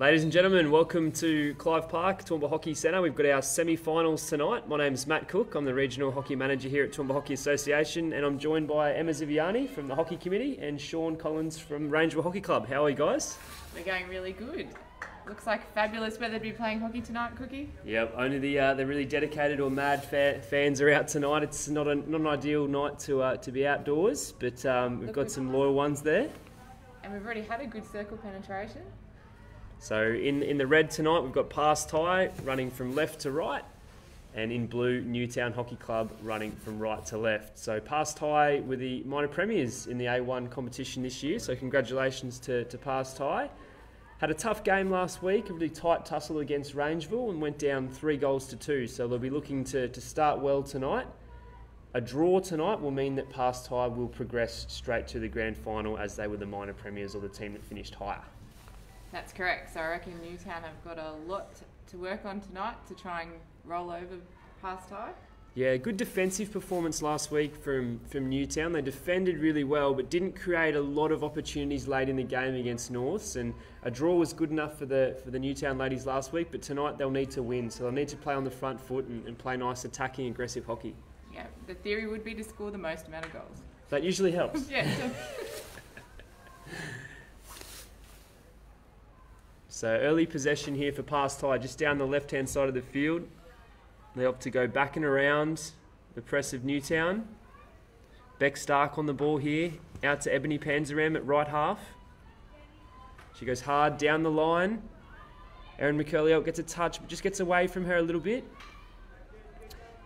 Ladies and gentlemen, welcome to Clive Park, Toowoomba Hockey Centre. We've got our semi-finals tonight. My name's Matt Cook. I'm the Regional Hockey Manager here at Toowoomba Hockey Association, and I'm joined by Emma Ziviani from the Hockey Committee and Sean Collins from Rangeville Hockey Club. How are you guys? We're going really good. Looks like fabulous weather to be playing hockey tonight, Cookie. Yep, only the really dedicated or mad fans are out tonight. It's not an ideal night to be outdoors, but we've got some loyal ones there. And we've already had a good circle penetration. So in the red tonight, we've got Pass Tie running from left to right, and in blue, Newtown Hockey Club running from right to left. So Pass Tie were the minor premiers in the A1 competition this year, so congratulations to Pass Tie. Had a tough game last week, a really tight tussle against Rangeville, and went down 3-2, so they'll be looking to start well tonight. A draw tonight will mean that Pass Tie will progress straight to the grand final, as they were the minor premiers or the team that finished higher. That's correct. So I reckon Newtown have got a lot to work on tonight to try and roll over Pass Tie. Yeah, good defensive performance last week from Newtown. They defended really well, but didn't create a lot of opportunities late in the game against Norths. And a draw was good enough for the Newtown ladies last week, but tonight they'll need to win. So they'll need to play on the front foot and play nice attacking, aggressive hockey. Yeah, the theory would be to score the most amount of goals. That usually helps. Yeah. So early possession here for Pass Tie, just down the left-hand side of the field. They opt to go back and around the press of Newtown. Beck Stark on the ball here, out to Ebony Panzeram at right half. She goes hard down the line. Erin McCurley gets a touch, but just gets away from her a little bit.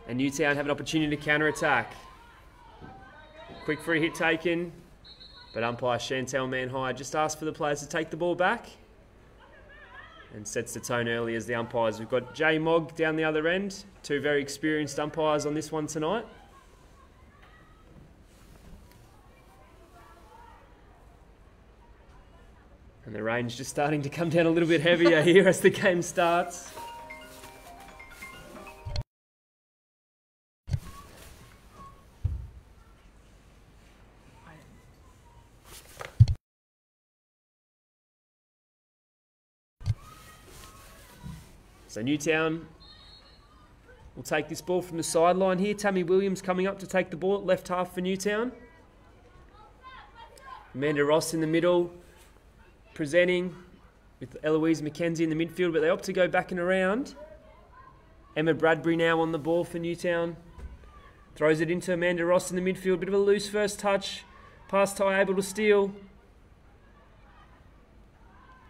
And Newtown have an opportunity to counter-attack. Quick free hit taken, but umpire Chantel Manhire just asked for the players to take the ball back, and sets the tone early as the umpires. We've got Jay Mogg down the other end, two very experienced umpires on this one tonight. And the rain's just starting to come down a little bit heavier here as the game starts. So Newtown will take this ball from the sideline here. Tammy Williams coming up to take the ball at left half for Newtown. Amanda Ross in the middle, presenting with Eloise McKenzie in the midfield, but they opt to go back and around. Emma Bradbury now on the ball for Newtown. Throws it into Amanda Ross in the midfield. Bit of a loose first touch. Pass Tie able to steal.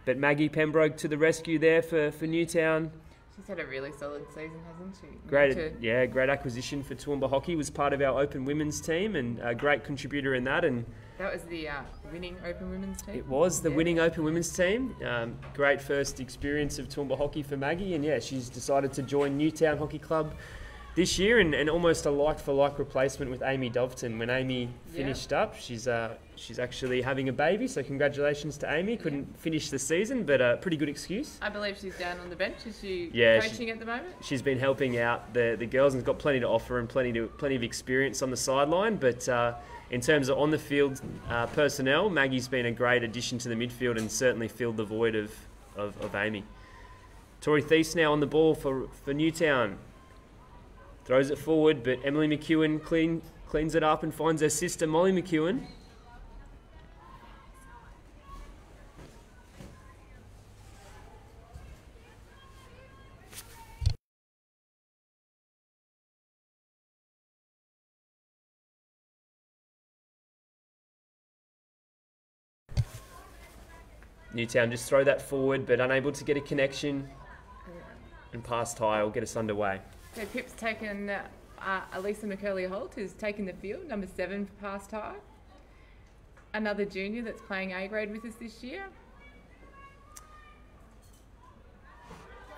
But Maggie Pembroke to the rescue there for Newtown. She's had a really solid season, hasn't she? Great acquisition for Toowoomba Hockey. Was part of our Open Women's team and a great contributor in that. And that was the winning Open Women's team? It was the winning Open Women's team. Great first experience of Toowoomba Hockey for Maggie, and yeah, she's decided to join Newtown Hockey Club this year, and almost a like-for-like replacement with Amy Dovton. When Amy finished up, she's actually having a baby, so congratulations to Amy. Couldn't finish the season, but a pretty good excuse. I believe she's down on the bench. Is she coaching at the moment? She's been helping out the girls and has got plenty to offer and plenty of experience on the sideline, but in terms of on-the-field personnel, Maggie's been a great addition to the midfield and certainly filled the void of Amy. Tori Thies now on the ball for Newtown. Throws it forward, but Emily McEwen cleans it up and finds her sister, Molly McEwen. Newtown just throw that forward, but unable to get a connection. And Pass Tie will get us underway. So Pip's taken Elisa McCurley-Holt, who's taken the field, number 7 for Pass Tie. Another junior that's playing A-grade with us this year.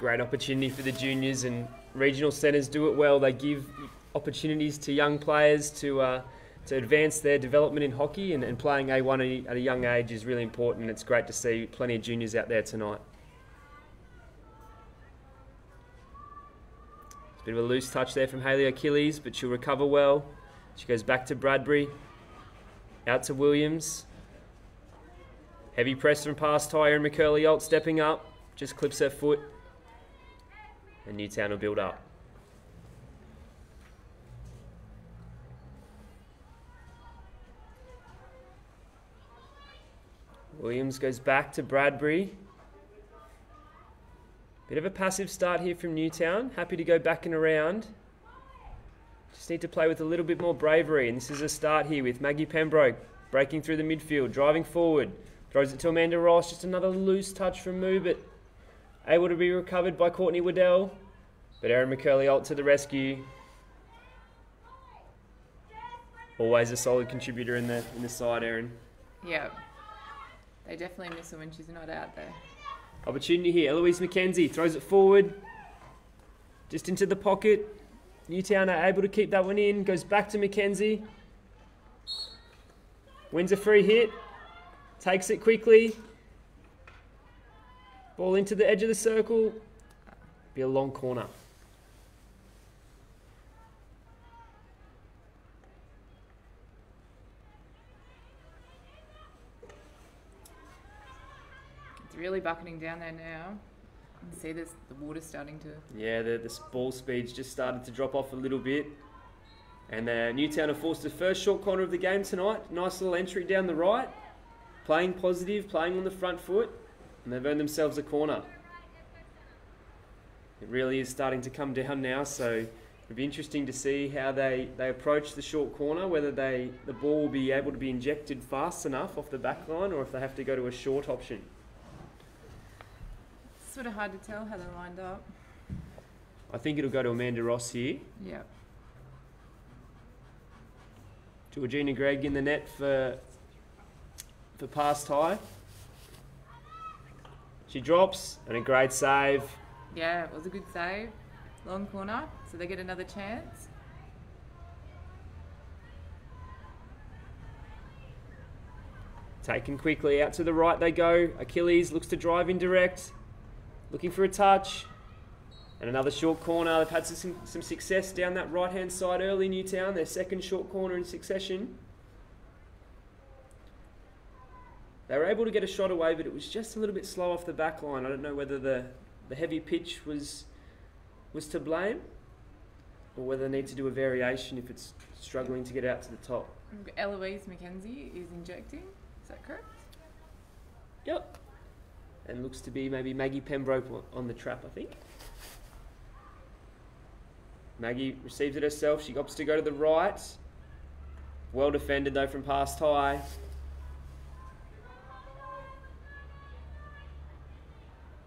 Great opportunity for the juniors, and regional centres do it well. They give opportunities to young players to advance their development in hockey, and playing A1 at a young age is really important. It's great to see plenty of juniors out there tonight. Bit of a loose touch there from Hayley Achilles, but she'll recover well. She goes back to Bradbury. Out to Williams. Heavy press from Pass Tie and McCurley-Holt stepping up. Just clips her foot. And Newtown will build up. Williams goes back to Bradbury. Bit of a passive start here from Newtown. Happy to go back and around. Just need to play with a little bit more bravery. And this is a start here with Maggie Pembroke breaking through the midfield, driving forward. Throws it to Amanda Ross. Just another loose touch from Moobit. Able to be recovered by Courtney Waddell. But Erin McCurley-Alt to the rescue. Always a solid contributor in the side, Erin. Yeah. They definitely miss her when she's not out there. Opportunity here. Eloise McKenzie throws it forward. Just into the pocket. Newtown are able to keep that one in. Goes back to McKenzie. Wins a free hit. Takes it quickly. Ball into the edge of the circle. Be a long corner. It's really bucketing down there now. You can see the water starting to... Yeah, the ball speed's just started to drop off a little bit. And Newtown have forced the first short corner of the game tonight. Nice little entry down the right. Playing positive, playing on the front foot. And they've earned themselves a corner. It really is starting to come down now, so it'll be interesting to see how they approach the short corner, whether the ball will be able to be injected fast enough off the back line or if they have to go to a short option. It's sort of hard to tell how they're lined up. I think it'll go to Amanda Ross here. Yeah. Georgina Gregg in the net for pass tie. She drops, and a great save. Yeah, it was a good save. Long corner, so they get another chance. Taken quickly, out to the right they go. Achilles looks to drive indirect. Looking for a touch. And another short corner. They've had some success down that right-hand side early, Newtown. Their second short corner in succession. They were able to get a shot away, but it was just a little bit slow off the back line. I don't know whether the heavy pitch was to blame or whether they need to do a variation if it's struggling to get out to the top. Eloise McKenzie is injecting. Is that correct? Yep. And looks to be maybe Maggie Pembroke on the trap, I think. Maggie receives it herself. She opts to go to the right. Well defended though from past high.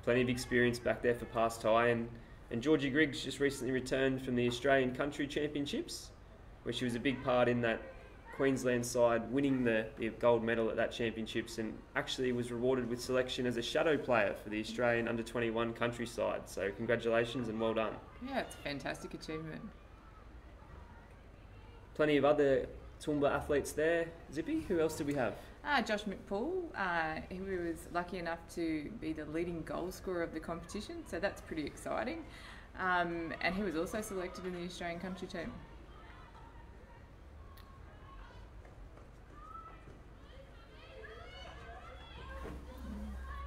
Plenty of experience back there for past high, and Georgie Griggs just recently returned from the Australian Country Championships, where she was a big part in that Queensland side, winning the gold medal at that championships, and actually was rewarded with selection as a shadow player for the Australian under-21 country side. So congratulations and well done. Yeah, it's a fantastic achievement. Plenty of other Toowoomba athletes there. Zippy, who else did we have? Josh McPaul, he was lucky enough to be the leading goal scorer of the competition, so that's pretty exciting. And he was also selected in the Australian country team.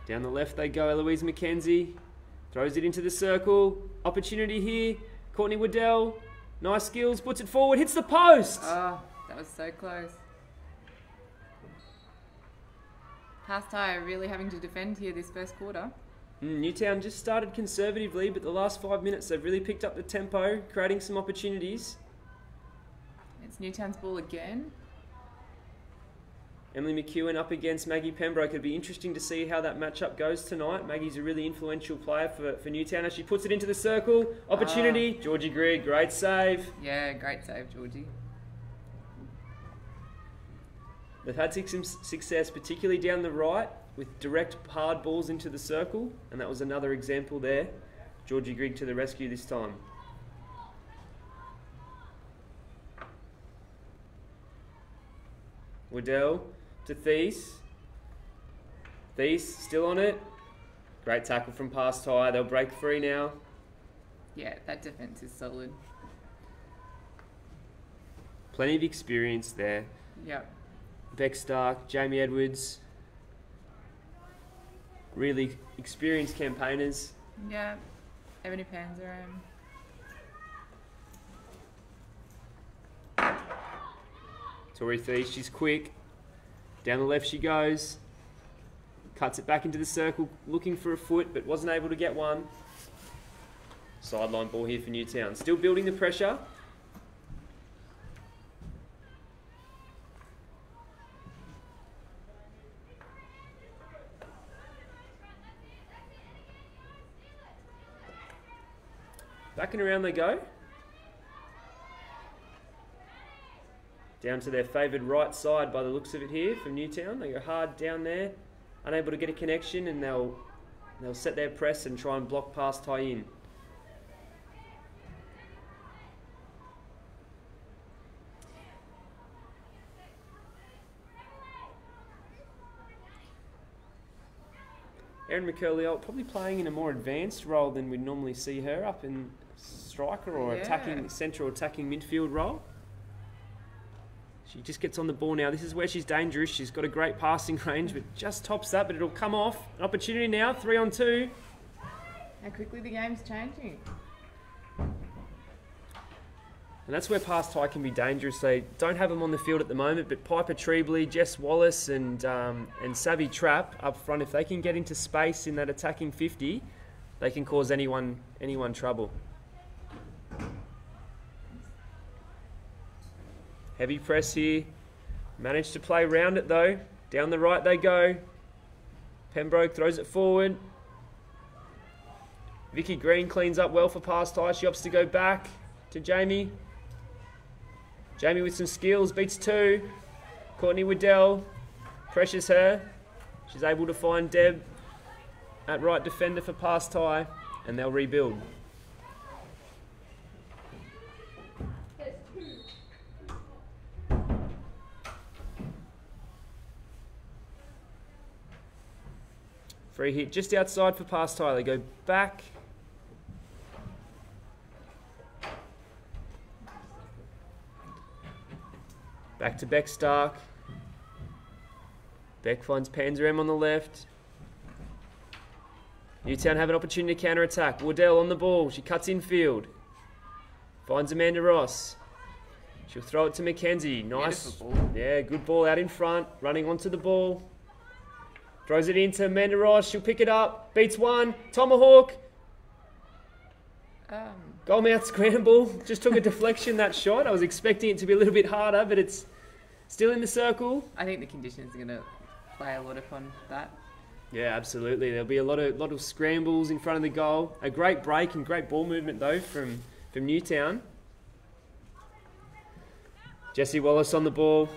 Down the left they go, Eloise McKenzie. Throws it into the circle. Opportunity here. Courtney Waddell. Nice skills, puts it forward, hits the post! Oh, that was so close. Past High are really having to defend here this first quarter. Newtown just started conservatively, but the last 5 minutes they've really picked up the tempo, creating some opportunities. It's Newtown's ball again. Emily McEwen up against Maggie Pembroke. It'd be interesting to see how that matchup goes tonight. Maggie's a really influential player for Newtown as she puts it into the circle. Opportunity. Georgie Grigg, great save. Yeah, great save, Georgie. They've had some success, particularly down the right, with direct hard balls into the circle, and that was another example there. Georgie Grigg to the rescue this time. Waddell to Thies. Thies still on it. Great tackle from past high. They'll break free now. Yeah, that defence is solid. Plenty of experience there. Yep. Beck Stark, Jamie Edwards. really experienced campaigners. Yeah, Ebony Panzeram. Tori Thies, she's quick. Down the left she goes. Cuts it back into the circle, looking for a foot, but wasn't able to get one. Sideline ball here for Newtown. Still building the pressure. Back and around they go. Down to their favoured right side by the looks of it here from Newtown. They go hard down there, unable to get a connection, and they'll set their press and try and block past tie in. Erin McCurley probably playing in a more advanced role than we'd normally see her, up in striker or attacking central attacking midfield role. She just gets on the ball now. This is where she's dangerous. She's got a great passing range, but just tops that, but it'll come off. An opportunity now, 3-on-2. How quickly the game's changing. And that's where pass tie can be dangerous. They don't have them on the field at the moment, but Piper Trebley, Jess Wallace and Savvy Trapp up front, if they can get into space in that attacking 50, they can cause anyone trouble. Heavy press here. Managed to play round it though. Down the right they go. Pembroke throws it forward. Vicky Green cleans up well for pass tie. She opts to go back to Jamie. Jamie with some skills, beats two. Courtney Waddell pressures her. She's able to find Deb at right defender for pass tie, and they'll rebuild. Free hit just outside for pass tie. They go back. Back to Beck Stark. Beck finds Panzeram on the left. Newtown have an opportunity to counter-attack. Waddell on the ball. She cuts infield. Finds Amanda Ross. She'll throw it to Mackenzie. Nice. Yeah, good ball out in front. Running onto the ball. Throws it into Amanda Ross. She'll pick it up. Beats one. Tomahawk. Goalmouth scramble. Just took a deflection, that shot. I was expecting it to be a little bit harder, but it's still in the circle. I think the conditions are going to play a lot upon that. Yeah, absolutely. There'll be a lot of scrambles in front of the goal. A great break and great ball movement, though, from Newtown. Jessie Wallace on the ball.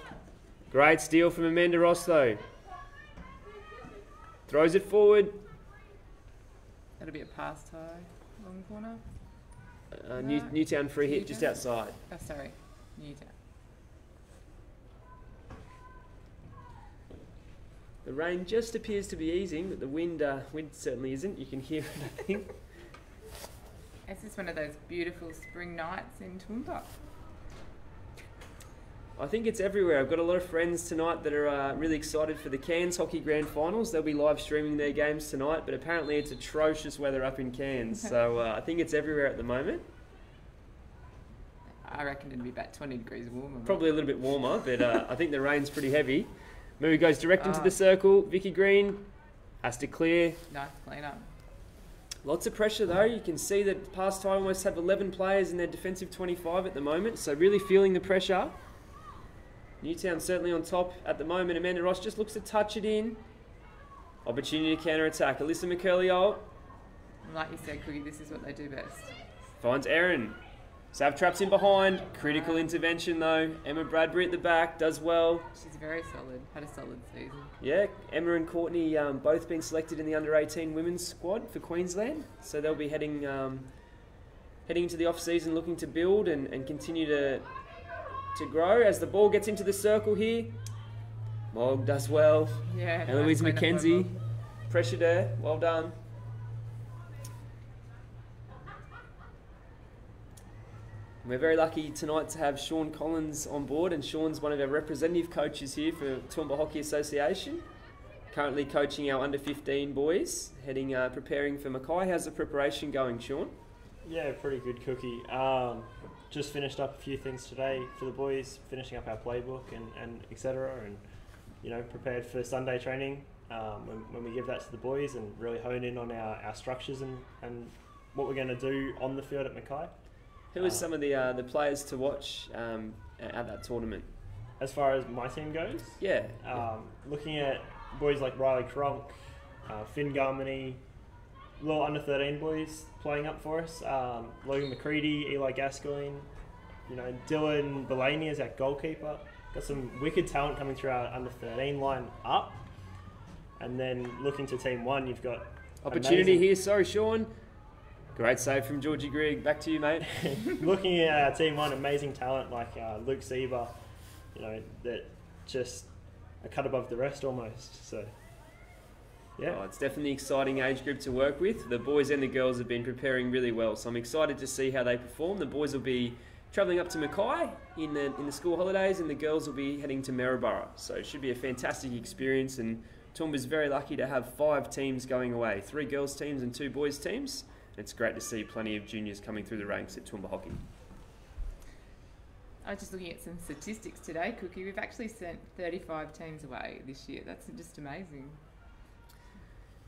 Great steal from Amanda Ross, though. Throws it forward. That'll be a pass tie. Long corner. Newtown free hit just outside. Oh, sorry. Newtown. The rain just appears to be easing, but the wind certainly isn't. You can hear it, I think. It's just one of those beautiful spring nights in Toowoomba. I think it's everywhere. I've got a lot of friends tonight that are really excited for the Cairns Hockey Grand Finals. They'll be live streaming their games tonight, but apparently it's atrocious weather up in Cairns. So I think it's everywhere at the moment. I reckon it'd be about 20 degrees warmer. Probably a little bit warmer, but I think the rain's pretty heavy. Murray goes direct into the circle. Vicky Green has to clear. Nice clean up. Lots of pressure though. You can see that pass tie almost have 11 players in their defensive 25 at the moment, so really feeling the pressure. Newtown certainly on top at the moment. Amanda Ross just looks to touch it in. Opportunity to counter-attack. Alyssa McCurley-Olt. Like you said, Cookie, this is what they do best. Finds Erin. Sav traps in behind. Critical intervention though. Emma Bradbury at the back does well. She's very solid. Had a solid season. Yeah, Emma and Courtney both been selected in the under-18 women's squad for Queensland. So they'll be heading into the off-season looking to build and continue to grow. As the ball gets into the circle here, Mogg does well. Yeah. Eloise McKenzie pressured her. Well done. We're very lucky tonight to have Sean Collins on board, and Sean's one of our representative coaches here for Toowoomba Hockey Association. currently coaching our under 15 boys, preparing for Mackay. How's the preparation going, Sean? Yeah, pretty good, Cookie. Just finished up a few things today for the boys, finishing up our playbook and etc. And prepared for Sunday training when we give that to the boys and really hone in on our structures and what we're going to do on the field at Mackay. Who are some of the players to watch at that tournament? As far as my team goes, yeah. Looking at boys like Riley Kronk, Finn Garmany, little under 13 boys playing up for us. Logan McCready, Eli Gascoigne, Dylan Belaney as our goalkeeper. Got some wicked talent coming through our under 13 line up. And then looking to Team 1, you've got opportunity here. Sorry, Sean. Great save from Georgie Grigg. Back to you, mate. Looking at our Team 1, amazing talent like Luke Sieber, that just a cut above the rest almost. So, yeah. Oh, it's definitely an exciting age group to work with. The boys and the girls have been preparing really well, so I'm excited to see how they perform. The boys will be travelling up to Mackay in the school holidays, and the girls will be heading to Maryborough. So it should be a fantastic experience, and Toowoomba's very lucky to have 5 teams going away, 3 girls teams and 2 boys teams. It's great to see plenty of juniors coming through the ranks at Toowoomba Hockey. I was just looking at some statistics today, Cookie. We've actually sent 35 teams away this year. That's just amazing.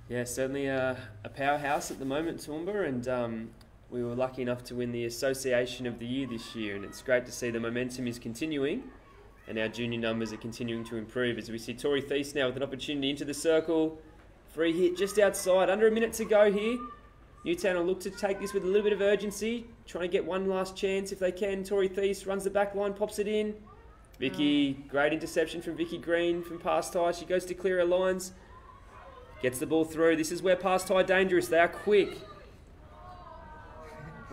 Yeah, certainly a powerhouse at the moment, Toowoomba, and we were lucky enough to win the Association of the Year this year, and it's great to see the momentum is continuing and our junior numbers are continuing to improve as we see Tori Thies now with an opportunity into the circle. Free hit just outside, under a minute to go here. Newtown will look to take this with a little bit of urgency, trying to get one last chance if they can. Tori Thies runs the back line, pops it in. Vicky, great interception from Vicky Green from past high. She goes to clear her lines, gets the ball through. This is where past high dangerous. They are quick.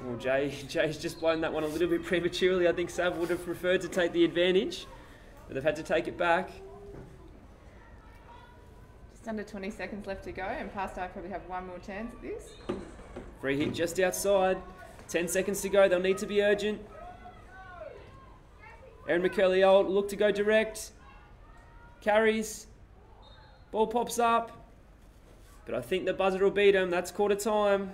Oh, Jay's just blown that one a little bit prematurely. I think Sav would have preferred to take the advantage, but they've had to take it back. Just under 20 seconds left to go, and past high probably have one more chance at this. Free hit just outside. 10 seconds to go. They'll need to be urgent. Erin McCurley-Old look to go direct. Carries. Ball pops up. But I think the buzzer will beat him. That's quarter time.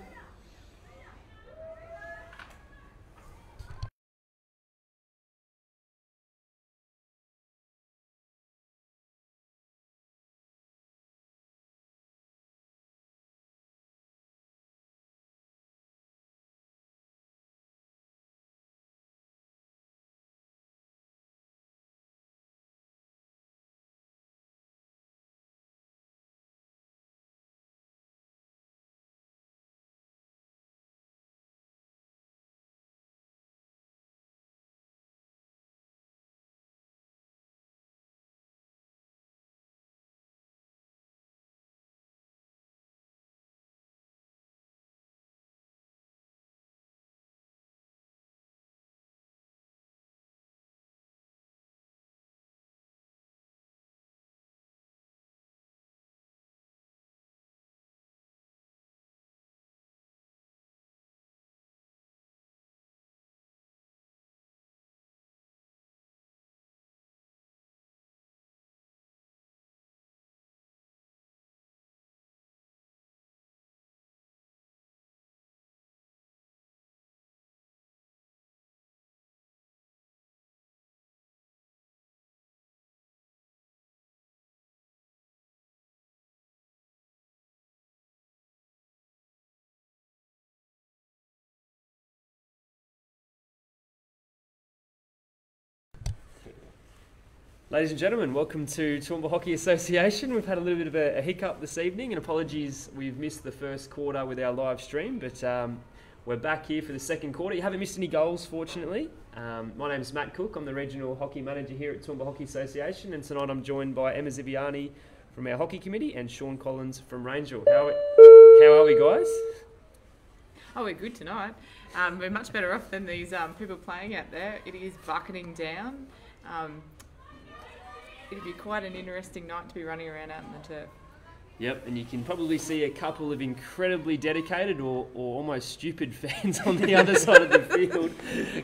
Ladies and gentlemen, welcome to Toowoomba Hockey Association. We've had a little bit of a hiccup this evening, and apologies we've missed the first quarter with our live stream, but we're back here for the second quarter. You haven't missed any goals, fortunately. My name's Matt Cook. I'm the Regional Hockey Manager here at Toowoomba Hockey Association, and tonight I'm joined by Emma Ziviani from our Hockey Committee and Sean Collins from Rangeville. How are we, guys? Oh, we're good tonight. We're much better off than these people playing out there. It is bucketing down. It'd be quite an interesting night to be running around out in the turf. Yep, and you can probably see a couple of incredibly dedicated or almost stupid fans on the other side of the field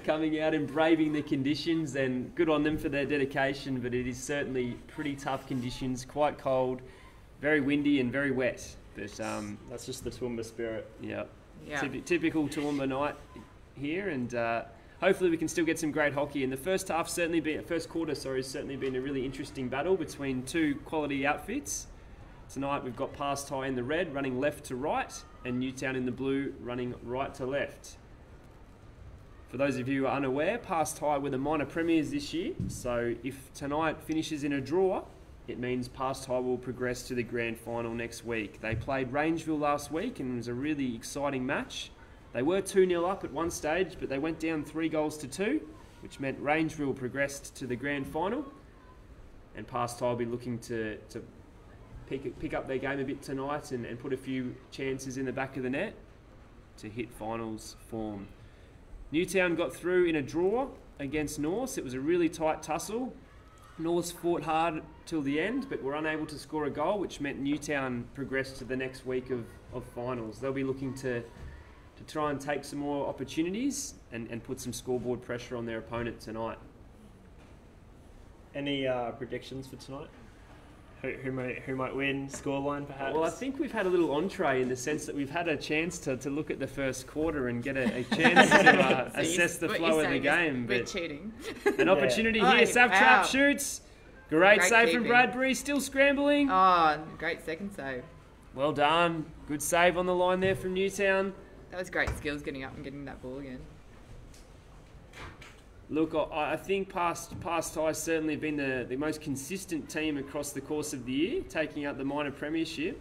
coming out and braving the conditions, and good on them for their dedication, but it is certainly pretty tough conditions, quite cold. very windy and very wet. But that's just the Toowoomba spirit. Yeah, Yeah. typical Toowoomba night here, and hopefully we can still get some great hockey. In the first quarter, has certainly been a really interesting battle between two quality outfits. Tonight we've got Past High in the red running left to right, and Newtown in the blue running right to left. For those of you who are unaware, Past High were the minor premiers this year, so if tonight finishes in a draw, it means Past High will progress to the grand final next week. They played Rangeville last week and it was a really exciting match. They were 2-0 up at one stage, but they went down 3-2, which meant Rangeville progressed to the grand final. And Past High will be looking to pick up their game a bit tonight and put a few chances in the back of the net to hit finals form. Newtown got through in a draw against Norse. It was a really tight tussle. Norse fought hard till the end, but were unable to score a goal, which meant Newtown progressed to the next week of finals. They'll be looking to try and take some more opportunities and put some scoreboard pressure on their opponent tonight. Any predictions for tonight? Who might win? Scoreline, perhaps? Well, I think we've had a little entree in the sense that we've had a chance to look at the first quarter and get a chance to So assess the flow of the game. We're But cheating. an opportunity Yeah. here. Oh, Savtrap wow. shoots. Great save from keeping. Bradbury. Still scrambling. Oh, great second save. Well done. Good save on the line there from Newtown. That was great skills getting up and getting that ball again. Look, I think Past High certainly been the most consistent team across the course of the year, taking out the minor premiership.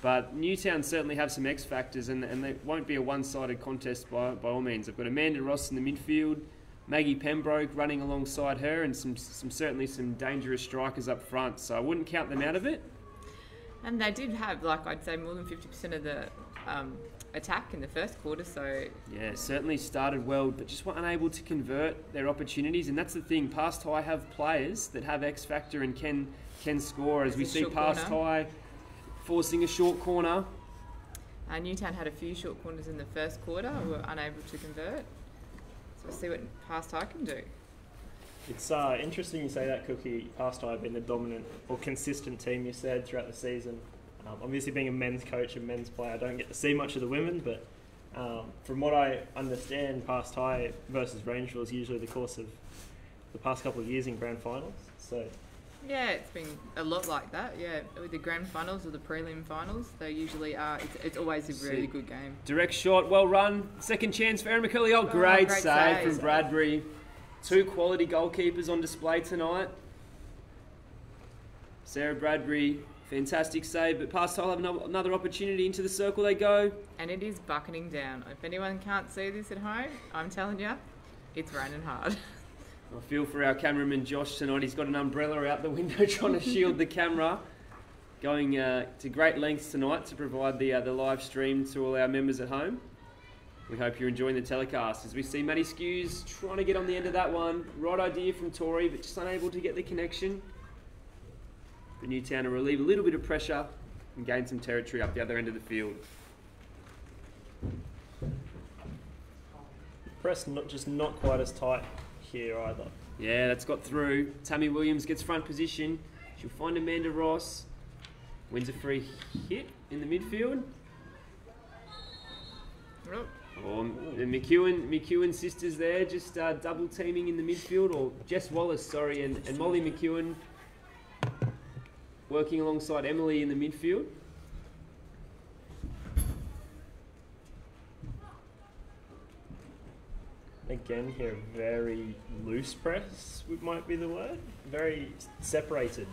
But Newtown certainly have some X factors, and they won't be a one-sided contest by all means. They've got Amanda Ross in the midfield, Maggie Pembroke running alongside her, and certainly some dangerous strikers up front. So I wouldn't count them out of it. And they did have, I'd say, more than 50% of the attack in the first quarter, so... Yeah, certainly started well, but just were unable to convert their opportunities. And that's the thing, Past High have players that have X factor and can score, as we see Past High forcing a short corner. Newtown had a few short corners in the first quarter, were unable to convert. So we'll see what Past High can do. It's interesting you say that, Cookie. Past High have been the dominant or consistent team, you said, throughout the season. Obviously, being a men's coach and men's player, I don't get to see much of the women, but from what I understand, Past High versus Rangeville is usually the course of the past couple of years in grand finals. So Yeah, it's been a lot like that, yeah. With the grand finals or the prelim finals, they usually are. It's always a really good game. Direct shot, well run. Second chance for Erin McCurley. Great save from Bradbury. Two quality goalkeepers on display tonight. Sarah Bradbury, fantastic save, but Past High have another opportunity. Into the circle they go. And it is bucketing down. If anyone can't see this at home, I'm telling you, it's raining hard. I feel for our cameraman Josh tonight. He's got an umbrella out the window trying to shield the camera. Going to great lengths tonight to provide the live stream to all our members at home. We hope you're enjoying the telecast as we see Maddie Skews trying to get on the end of that one. Right idea from Tori, but just unable to get the connection. But Newtown to relieve a little bit of pressure and gain some territory up the other end of the field. press not quite as tight here either. Yeah, that's got through. Tammy Williams gets front position. She'll find Amanda Ross. Wins a free hit in the midfield. Or the McEwen sisters there, just double teaming in the midfield, or Jess Wallace, and Molly McEwen working alongside Emily in the midfield. Again here, very loose press might be the word. Very separated.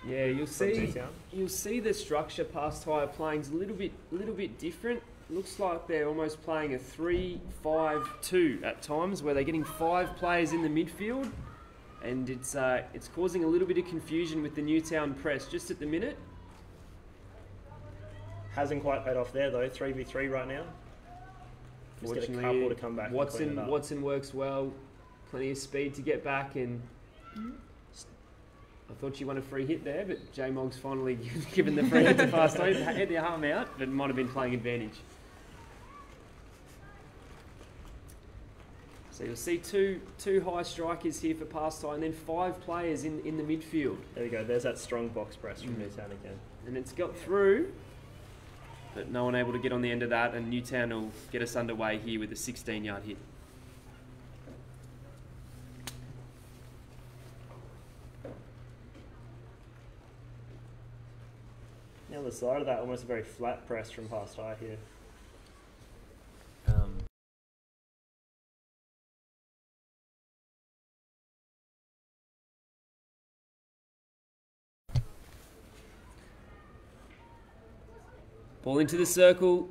Yeah, you'll see the structure Past High playing is a little bit different. Looks like they're almost playing a 3-5-2 at times, where they're getting 5 players in the midfield, and it's causing a little bit of confusion with the Newtown press just at the minute. Hasn't quite paid off there though. 3v3 right now. Just get a couple to come back. Watson works well. Plenty of speed to get back, and I thought she won a free hit there, but J Mog's finally given the free hit to Past High. Had the arm out, but might have been playing advantage. So you'll see two high strikers here for Past High, and then 5 players in the midfield. There we go. There's that strong box press from Newtown again. And it's got through, but no one able to get on the end of that, and Newtown will get us underway here with a 16-yard hit. Now the side of that, almost a very flat press from past high here. Ball into the circle.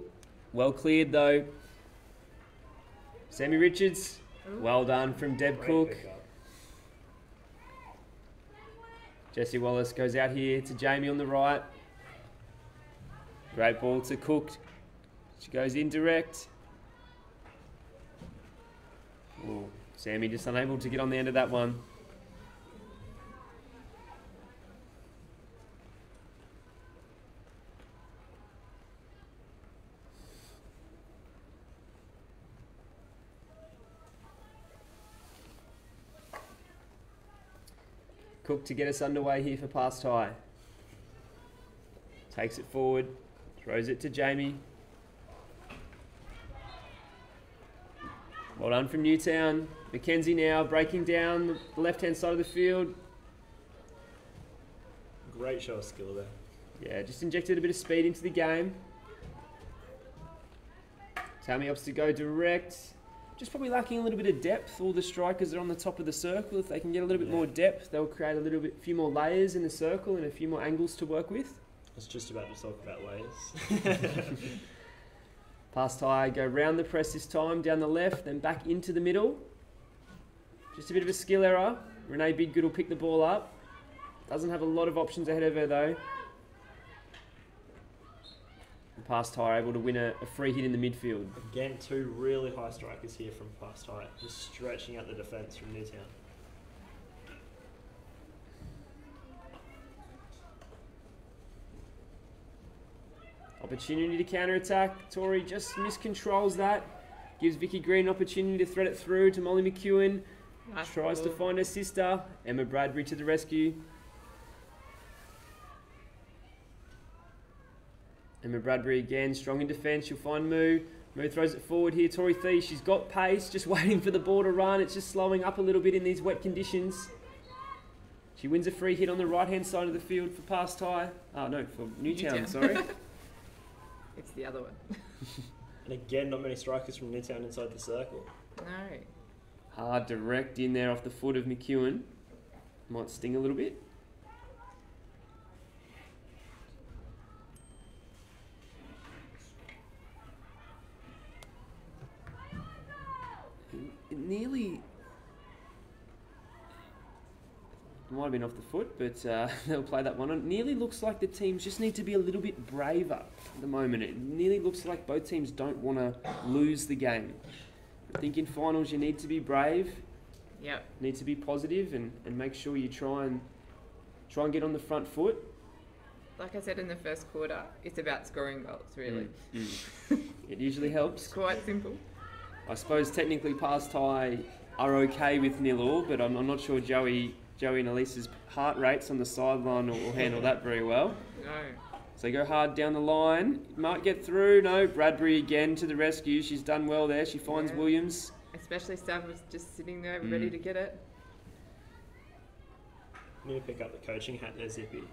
Well cleared though. Sammy Richards. Well done from Deb Great Cook. pickup. Jessie Wallace goes out here to Jamie on the right. Great ball to Cook. She goes indirect. Ooh, Sammy just unable to get on the end of that one. Cook to get us underway here for past high. Takes it forward, throws it to Jamie. Well done from Newtown. Mackenzie now breaking down the left-hand side of the field. Great show of skill there. Yeah, just injected a bit of speed into the game. Tammy opts to go direct. Just probably lacking a little bit of depth. All the strikers are on the top of the circle. If they can get a little bit more depth, they'll create a few more layers in the circle and a few more angles to work with. I was just about to talk about layers. Past high, go round the press this time, down the left, then back into the middle. Just a bit of a skill error. Renee Bidgood will pick the ball up. Doesn't have a lot of options ahead of her though. Past high able to win a free hit in the midfield. Again, two really high strikers here from past high, just stretching out the defence from Newtown. Opportunity to counter-attack. Tori just miscontrols that. Gives Vicky Green an opportunity to thread it through to Molly McEwen. Nice Tries to ball. find her sister. Emma Bradbury to the rescue. Emma Bradbury again, strong in defence. She'll find Moo. Moo throws it forward here. Tori Thies, she's got pace, just waiting for the ball to run. It's just slowing up a little bit in these wet conditions. She wins a free hit on the right-hand side of the field for past high. Oh, no, for Newtown, sorry. It's the other one. And again, not many strikers from Newtown inside the circle. No. Hard direct in there off the foot of McEwen. Might sting a little bit. It nearly... It might have been off the foot, but they'll play that one on. It nearly looks like the teams just need to be a little bit braver at the moment. It nearly looks like both teams don't want to lose the game. I think in finals you need to be brave, Yep. need to be positive and make sure you try and get on the front foot. Like I said in the first quarter, it's about scoring goals, really. It usually helps. It's quite simple. I suppose technically past high are okay with 0-0, but I'm not sure Joey and Elisa's heart rates on the sideline will handle that very well. No. So go hard down the line. Might get through. No, Bradbury again to the rescue. She's done well there. She finds Yeah. Williams. Especially Stav was just sitting there ready to get it. Need to pick up the coaching hat there, Zippy.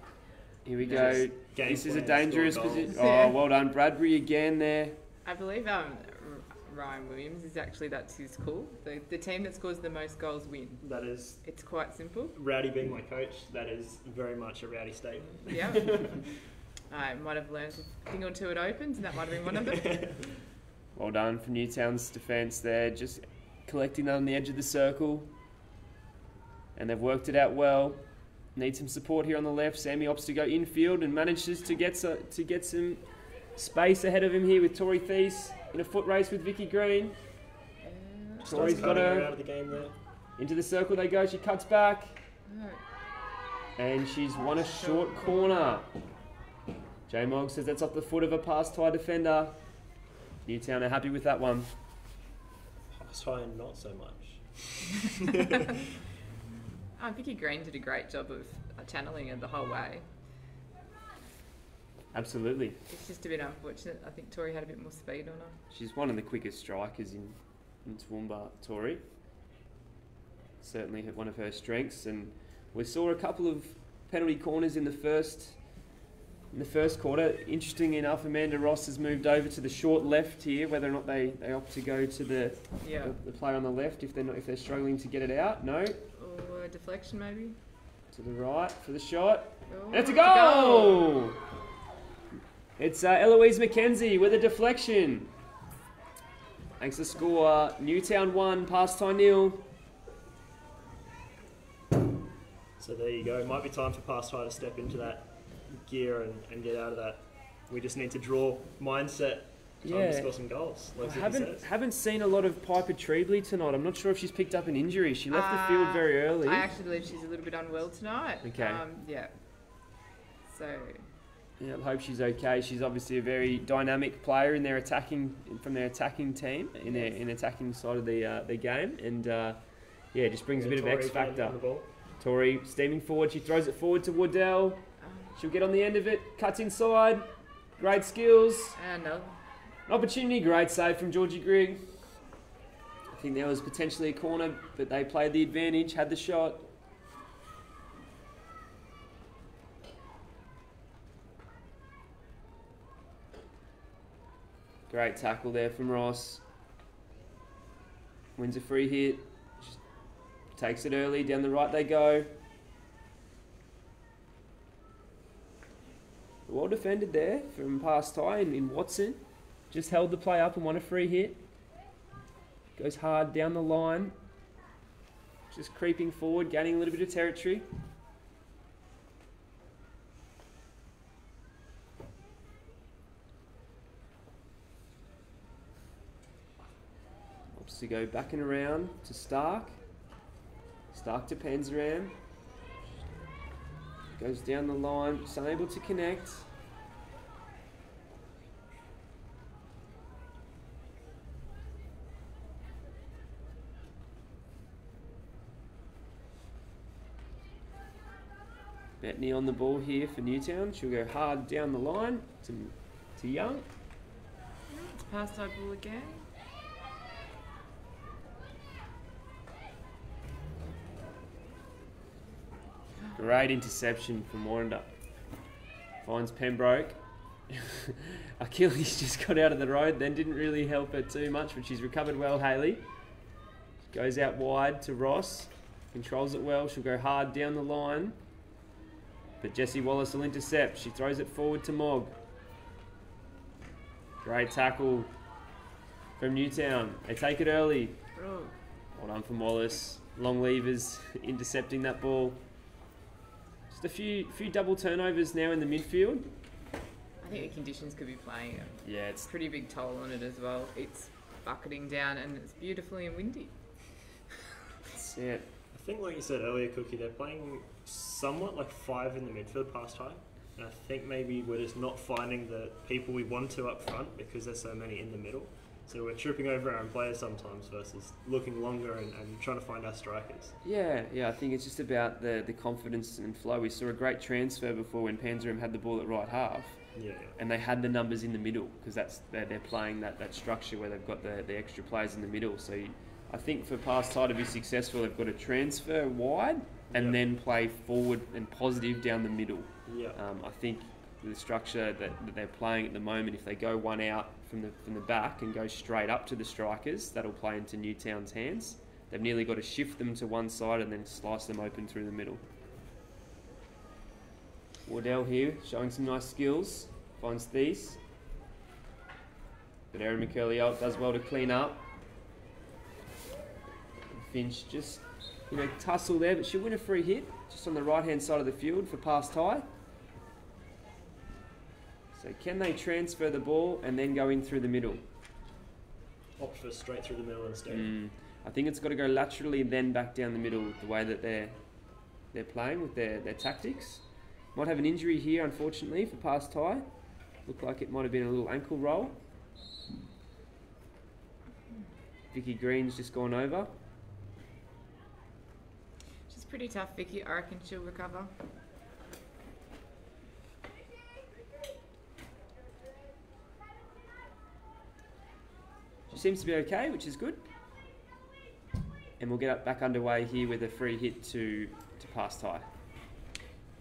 Here we Yeah. go. Game This is a plan, dangerous score position. goals. Oh, well done. Bradbury again there. I believe Ryan Williams is actually, that's his call. The team that scores the most goals win. That is, It's quite simple. Rowdy being my coach, that is very much a Rowdy statement. Yeah. I might have learned a thing or two at Opens, and that might have been one of them. Well done from Newtown's defence there. Just collecting that on the edge of the circle. And they've worked it out well. Need some support here on the left. Sammy opts to go infield and manages to get some space ahead of him here with Tori Thies in a foot race with Vicky Green. Tori's got Cutting her her out of the game there. into the circle. They go. She cuts back. No. And she's won a short corner. J Mogg says that's off the foot of a past high defender. Newtown are happy with that one. Past high and not so much. Vicky Green did a great job of channeling it the whole way. Absolutely. It's just a bit unfortunate. I think Tori had a bit more speed on her. She's one of the quickest strikers in Toowoomba, Tori. Certainly one of her strengths, and we saw a couple of penalty corners in the first quarter. Interesting enough, Amanda Ross has moved over to the short left here. Whether or not they opt to go to the player on the left if they're struggling to get it out. No. Or a deflection maybe. To the right for the shot. Oh, And it's a goal! It's Eloise McKenzie with a deflection. Makes the score Newtown 1, Pastime 0. So there you go. Might be time for Pastime to step into that gear and get out of that. We just need to draw mindset. Time to score some goals. Like haven't seen a lot of Piper Trebley tonight. I'm not sure if she's picked up an injury. She left the field very early. I actually believe she's a little bit unwell tonight. Okay. Yeah. So. Yeah, I hope she's okay. She's obviously a very dynamic player in their attacking team in their attacking side of the game, and just brings a bit of X factor. Tori steaming forward. She throws it forward to Waddell. She'll get on the end of it. Cuts inside. Great skills. No. Opportunity, great save from Georgie Grigg. I think there was potentially a corner, but they played the advantage, had the shot. Great tackle there from Ross. Wins a free hit. Just takes it early, down the right they go. Well defended there from past tie in Watson. Just held the play up and won a free hit. Goes hard down the line. Just creeping forward, gaining a little bit of territory. Opts to go back and around to Stark. Stark to Panzeram. Goes down the line, just unable to connect. Bettany on the ball here for Newtown. She'll go hard down the line to Young. It's past our ball again. Great interception from Warrender. Finds Pembroke. Achilles just got out of the road, then didn't really help her too much, but she's recovered well, Hayley. Goes out wide to Ross. Controls it well. She'll go hard down the line. But Jessie Wallace will intercept. She throws it forward to Mogg. Great tackle from Newtown. They take it early. Well done from Wallace. Long levers intercepting that ball. Just a few double turnovers now in the midfield. I think the conditions could be playing it's a pretty big toll on it as well. It's bucketing down and it's beautifully and windy. Yeah. I think, like you said earlier, Cookie, they're playing somewhat like five in the midfield past time. And I think maybe we're just not finding the people we want to up front because there's so many in the middle. So we're tripping over our own players sometimes versus looking longer and trying to find our strikers. Yeah, I think it's just about the confidence and flow. We saw a great transfer before when Panzeram had the ball at right half. Yeah. And they had the numbers in the middle because they're playing that structure where they've got the extra players in the middle. So I think for Pastime to be successful, they've got to transfer wide and then play forward and positive down the middle. Yeah. I think the structure that they're playing at the moment, if they go one out from the back and go straight up to the strikers, that'll play into Newtown's hands. They've nearly got to shift them to one side and then slice them open through the middle. Waddell here, showing some nice skills. Finds Thies. But Erin McCurley does well to clean up. Finch just, tussle there, but she'll win a free hit just on the right-hand side of the field for pass tie. So can they transfer the ball and then go in through the middle? Opt for straight through the middle instead. I think it's got to go laterally and then back down the middle the way that they're playing with their tactics. Might have an injury here, unfortunately, for pass tie. Looked like it might have been a little ankle roll. Vicky Green's just gone over. She's pretty tough, Vicky. I reckon she'll recover. seems to be okay, which is good. And we'll get back underway here with a free hit to pass tie.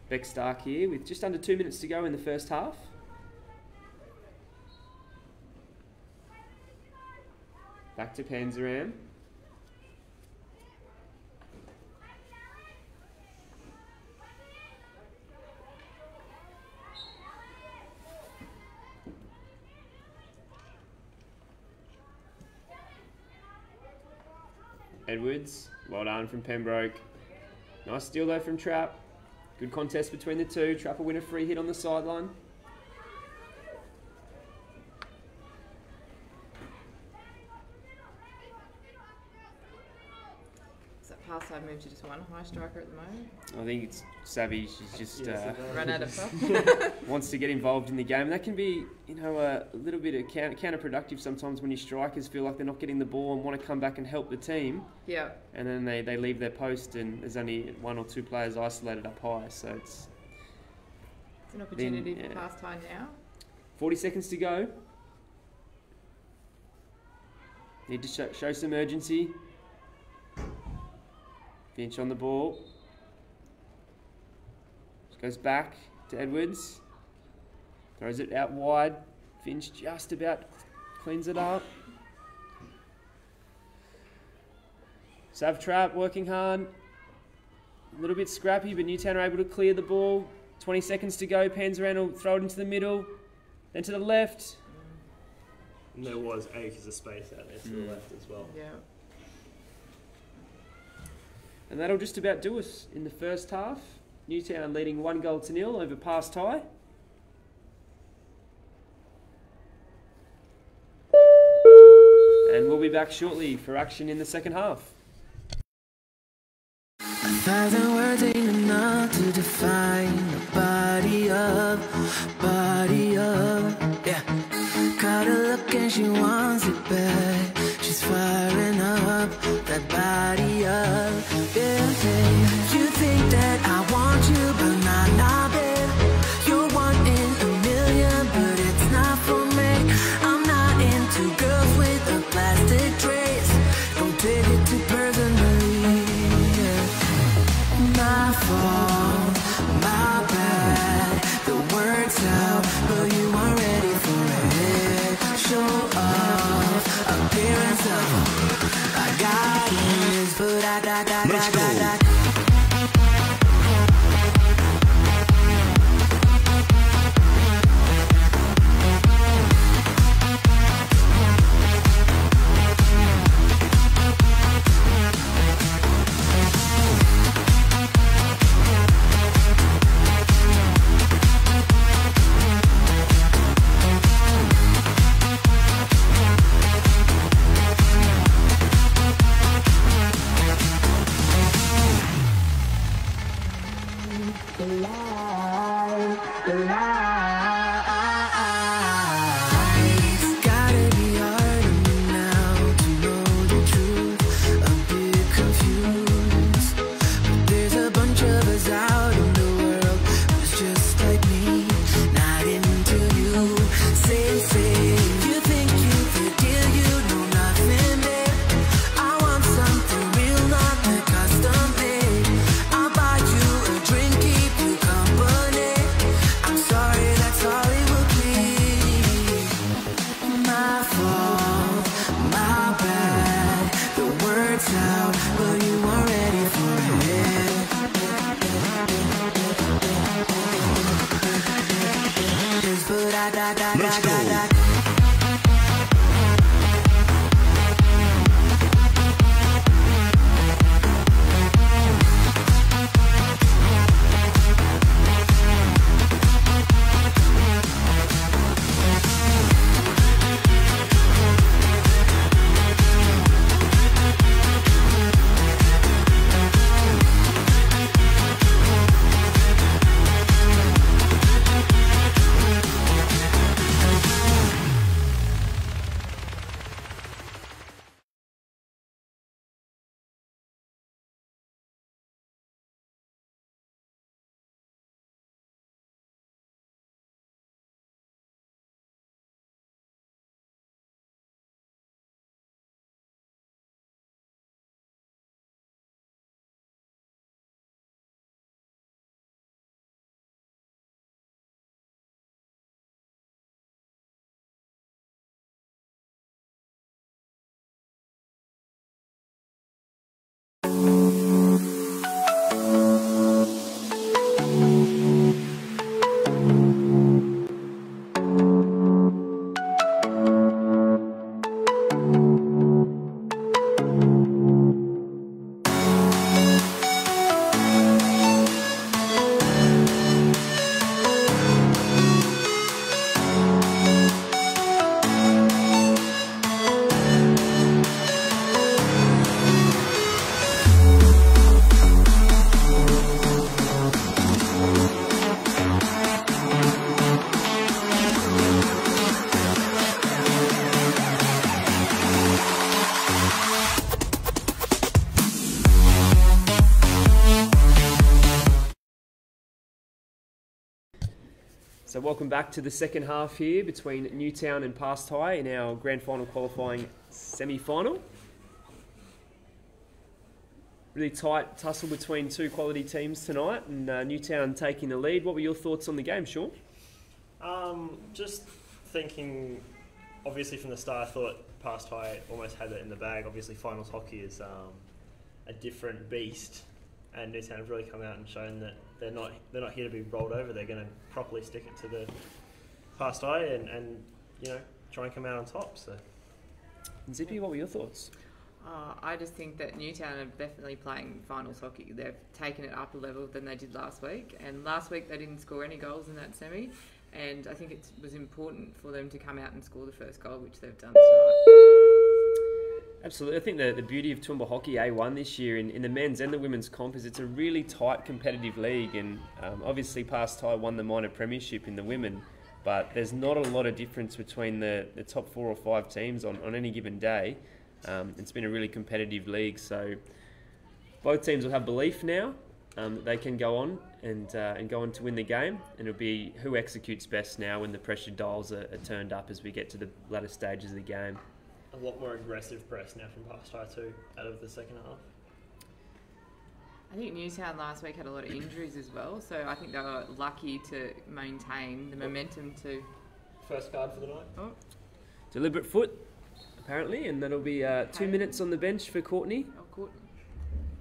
Beck Stark here with just under 2 minutes to go in the first half. Back to Panzeram. Edwards, well done from Pembroke. Nice steal though from Trapp. Good contest between the two. Trapp will win a free hit on the sideline. Pass side move to just one high striker at the moment. I think it's Savvy. She's just Run out of puff. wants to get involved in the game. And that can be, you know, a little bit of counterproductive sometimes when your strikers feel like they're not getting the ball and want to come back and help the team. Yeah. And then they leave their post and there's only one or two players isolated up high. So it's an opportunity for pass tie now. 40 seconds to go. Need to show some urgency. Finch on the ball. Just goes back to Edwards. Throws it out wide. Finch just about cleans it up. Sav Trapp working hard. A little bit scrappy, but Newtown are able to clear the ball. 20 seconds to go. Panzeran will throw it into the middle. Then to the left. And there was acres of space out there to the left as well. Yeah. And that'll just about do us in the first half. Newtown leading 1-0 over pass tie. And we'll be back shortly for action in the second half. 1,000 words ain't enough to define a body of, yeah. Caught her look and she wants it back. She's firing up that body up, yeah. You think that I want you, but not babe. You're one in a million, but it's not for me. I'm not into girls with a plastic dress. Don't take it too personally, yeah. My fault, my bad. The words out, but you aren't ready for it. Show off, appearance of I got this, but I got. So welcome back to the second half here between Newtown and Past High in our grand final qualifying semi-final. Really tight tussle between two quality teams tonight, and Newtown taking the lead. What were your thoughts on the game, Sean? Just thinking, obviously from the start, I thought Past High almost had it in the bag. Obviously finals hockey is a different beast, and Newtown have really come out and shown that they're not here to be rolled over. They're going to properly stick it to the Past High and you know, try and come out on top. So, Zippy, what were your thoughts? I just think that Newtown are definitely playing finals hockey. They've taken it up a level than they did last week, and last week they didn't score any goals in that semi, and I think it was important for them to come out and score the first goal, which they've done tonight. Absolutely. I think the beauty of Toowoomba Hockey A1 this year in the men's and the women's comp is it's a really tight competitive league, and obviously Past High won the minor premiership in the women, but there's not a lot of difference between the top 4 or 5 teams on any given day. It's been a really competitive league, so both teams will have belief now that they can go on and go on to win the game, and it'll be who executes best now when the pressure dials are turned up as we get to the latter stages of the game. a lot more aggressive press now from Past High too, out of the second half. I think Newtown last week had a lot of injuries as well, so I think they were lucky to maintain the momentum to... First card for the night. Oh, Deliberate foot, apparently, and that'll be 2 minutes on the bench for Courtney. Courtney.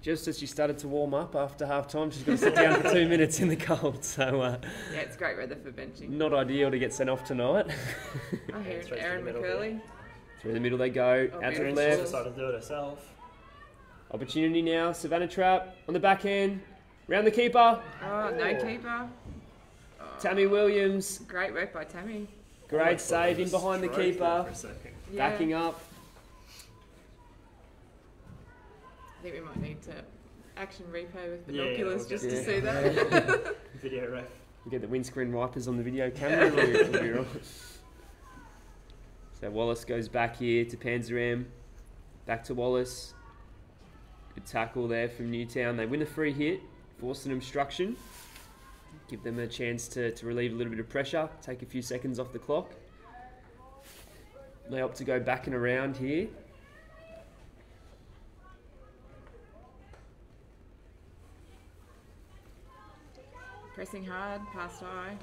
Just as she started to warm up after half time, she's got to sit down for 2 minutes in the cold. So Yeah, it's great weather for benching. not ideal to get sent off tonight. Oh, here, Straight to Erin the middle McCurley. Through the middle they go, Oh, out to the beautiful. left. Decided to do it herself. Opportunity now, Savannah Trapp on the backhand, round the keeper, Oh, no keeper. Oh, Tammy Williams, great work by Tammy. great Almost thought save it in was behind the stroke there keeper, for a second. Yeah. backing up. I think we might need to action replay with Yeah, binoculars we'll just get- to Yeah. see that. Video ref. We get the windscreen wipers on the video camera. It'll be right. So Wallace goes back here to Panzeram, back to Wallace. Good tackle there from Newtown. They win a free hit, force an obstruction, give them a chance to relieve a little bit of pressure, take a few seconds off the clock. They opt to go back and around here. Pressing hard, past high.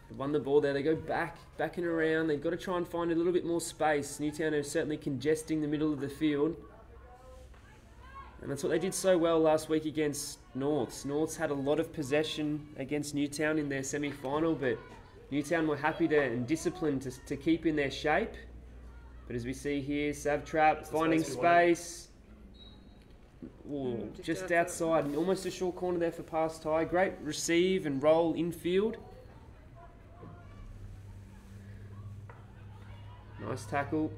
They won the ball there. They go back and around. They've got to try and find a little bit more space. Newtown are certainly congesting the middle of the field. And that's what they did so well last week against Norths. Norths had a lot of possession against Newtown in their semi-final, but Newtown were happy to and disciplined to keep in their shape. But as we see here, Sav Trap That's the finding space we wanted. space. Ooh, Just just outside. outside, almost a short corner there for Past High. Great receive and roll infield. Nice tackle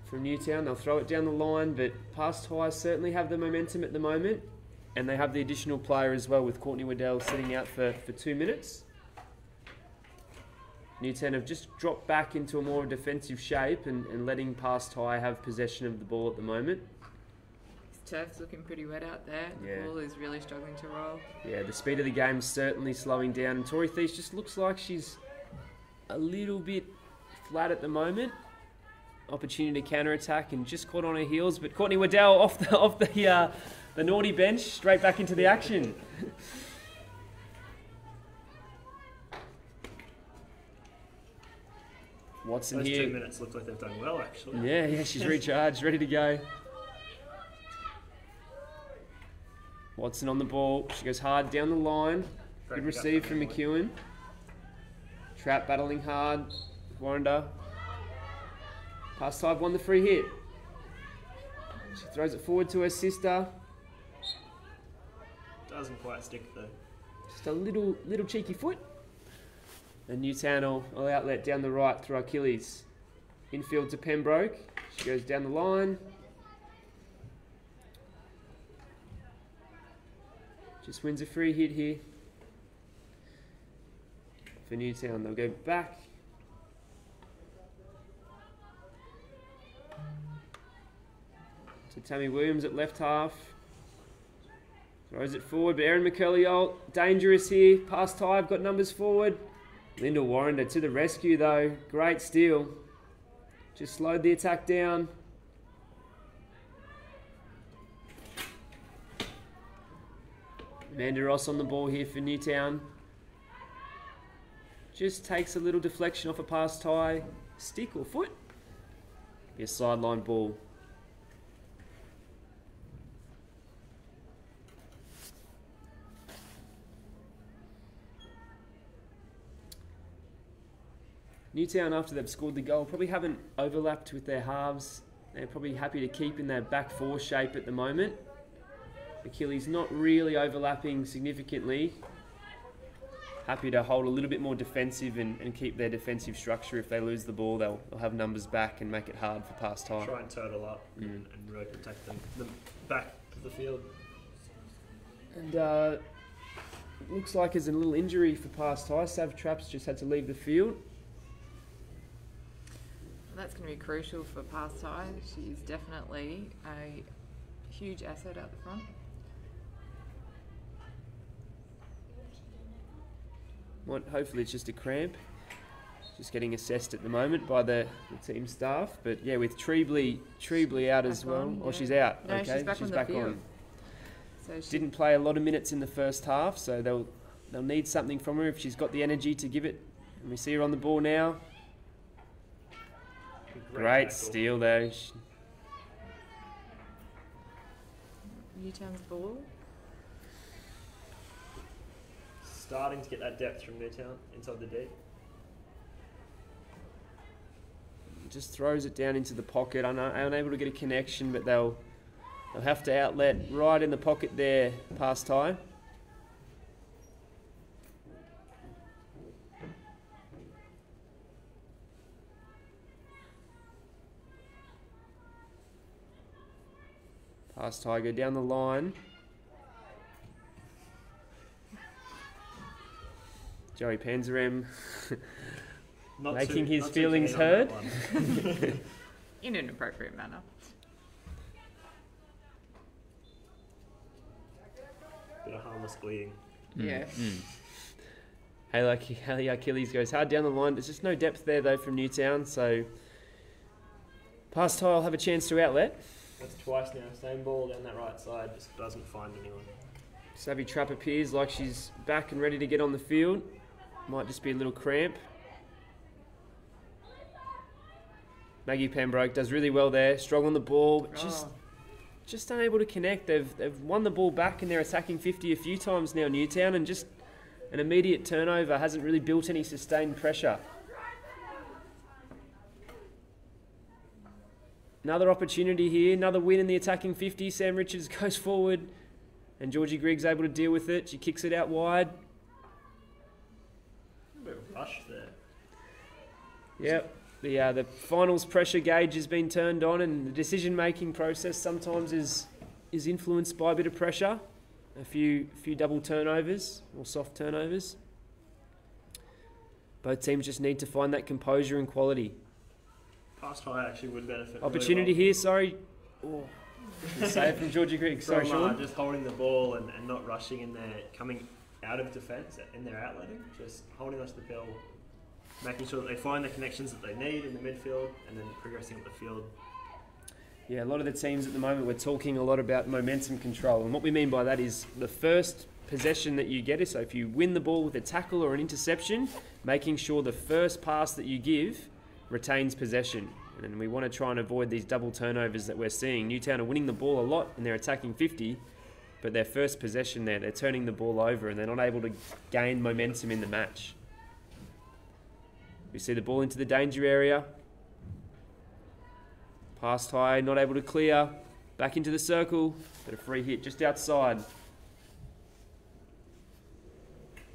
from Newtown. They'll throw it down the line, but Past High certainly have the momentum at the moment, and they have the additional player as well with Courtney Waddell sitting out for 2 minutes. Newtown have just dropped back into a more defensive shape and letting Past High have possession of the ball at the moment. This turf's looking pretty wet out there. Yeah. The ball is really struggling to roll. Yeah, the speed of the game's certainly slowing down, and Tori Thies just looks like she's a little bit flat at the moment. Opportunity to counter-attack and just caught on her heels, but Courtney Waddell off the naughty bench, straight back into the action. Watson Those 2 here. minutes look like they've done well, actually. Yeah, she's recharged, ready to go. Watson on the ball. She goes hard down the line. Great Good pick up receive from Emily. McEwen. Trap battling hard. Warrender. Past High won the free hit. She throws it forward to her sister. Doesn't quite stick though. Just a little cheeky foot. And Newtown will outlet down the right through Achilles. Infield to Pembroke. She goes down the line. Just wins a free hit here. For Newtown, they'll go back. To Tammy Williams at left half. Throws it forward, but Erin McCurley dangerous here. Past tie, got numbers forward. Linda Warrender to the rescue though. Great steal. Just slowed the attack down. Amanda Ross on the ball here for Newtown. Just takes a little deflection off a pass tie. Stick or foot. Be a sideline ball. Newtown, after they've scored the goal, probably haven't overlapped with their halves. They're probably happy to keep in their back four shape at the moment. Achilles not really overlapping significantly. Happy to hold a little bit more defensive and keep their defensive structure. If they lose the ball, they'll have numbers back and make it hard for pass time. Try and total up and really protect them back of the field. And looks like there's a little injury for pass tie. Sav Traps just had to leave the field. That's going to be crucial for pass tie. She's definitely a huge asset out the front. Hopefully it's just a cramp. Just getting assessed at the moment by the team staff. But yeah, with Trebley out as well. On, Or she's out. No, okay, she's back on. So she didn't play a lot of minutes in the first half, so they'll need something from her if she's got the energy to give it. And we see her on the ball now. Great steal though. Newtown's ball. Starting to get that depth from Newtown inside the D. Just throws it down into the pocket. Unable to get a connection, but they'll have to outlet right in the pocket there, pass tie. Pass tie, go down the line. Joey Panzerem making his feelings heard. In an appropriate manner. Bit of harmless bleeding. Yeah. Haley Achilles goes hard down the line. There's just no depth there though from Newtown, so pass tie will have a chance to outlet. That's twice now. Same ball down that right side, just doesn't find anyone. Savvy Trap appears like she's back and ready to get on the field. Might just be a little cramp. Maggie Pembroke does really well there. Strong on the ball, but just unable to connect. They've won the ball back in their attacking 50 a few times now, Newtown, and just an immediate turnover hasn't really built any sustained pressure. Another opportunity here, another win in the attacking 50. Sam Richards goes forward and Georgie Griggs able to deal with it. She kicks it out wide. A bit of a rush there. Yep, the finals pressure gauge has been turned on, and the decision-making process sometimes is influenced by a bit of pressure. A few double turnovers or soft turnovers. Both teams just need to find that composure and quality. Pass tie actually would benefit. Opportunity really well. here, sorry. Save from Georgie Griggs. Sorry, Sean. Just holding the ball and not rushing in there, coming out of defence in their outletting, just holding onto the ball, making sure that they find the connections that they need in the midfield and then progressing up the field. Yeah, a lot of the teams at the moment, we're talking a lot about momentum control, and what we mean by that is the first possession that you get is, so if you win the ball with a tackle or an interception, making sure the first pass that you give retains possession. And we want to try and avoid these double turnovers that we're seeing. Newtown are winning the ball a lot in their attacking 50, but their first possession there, they're turning the ball over and they're not able to gain momentum in the match. We see the ball into the danger area. Pass high, not able to clear. Back into the circle, but a free hit just outside.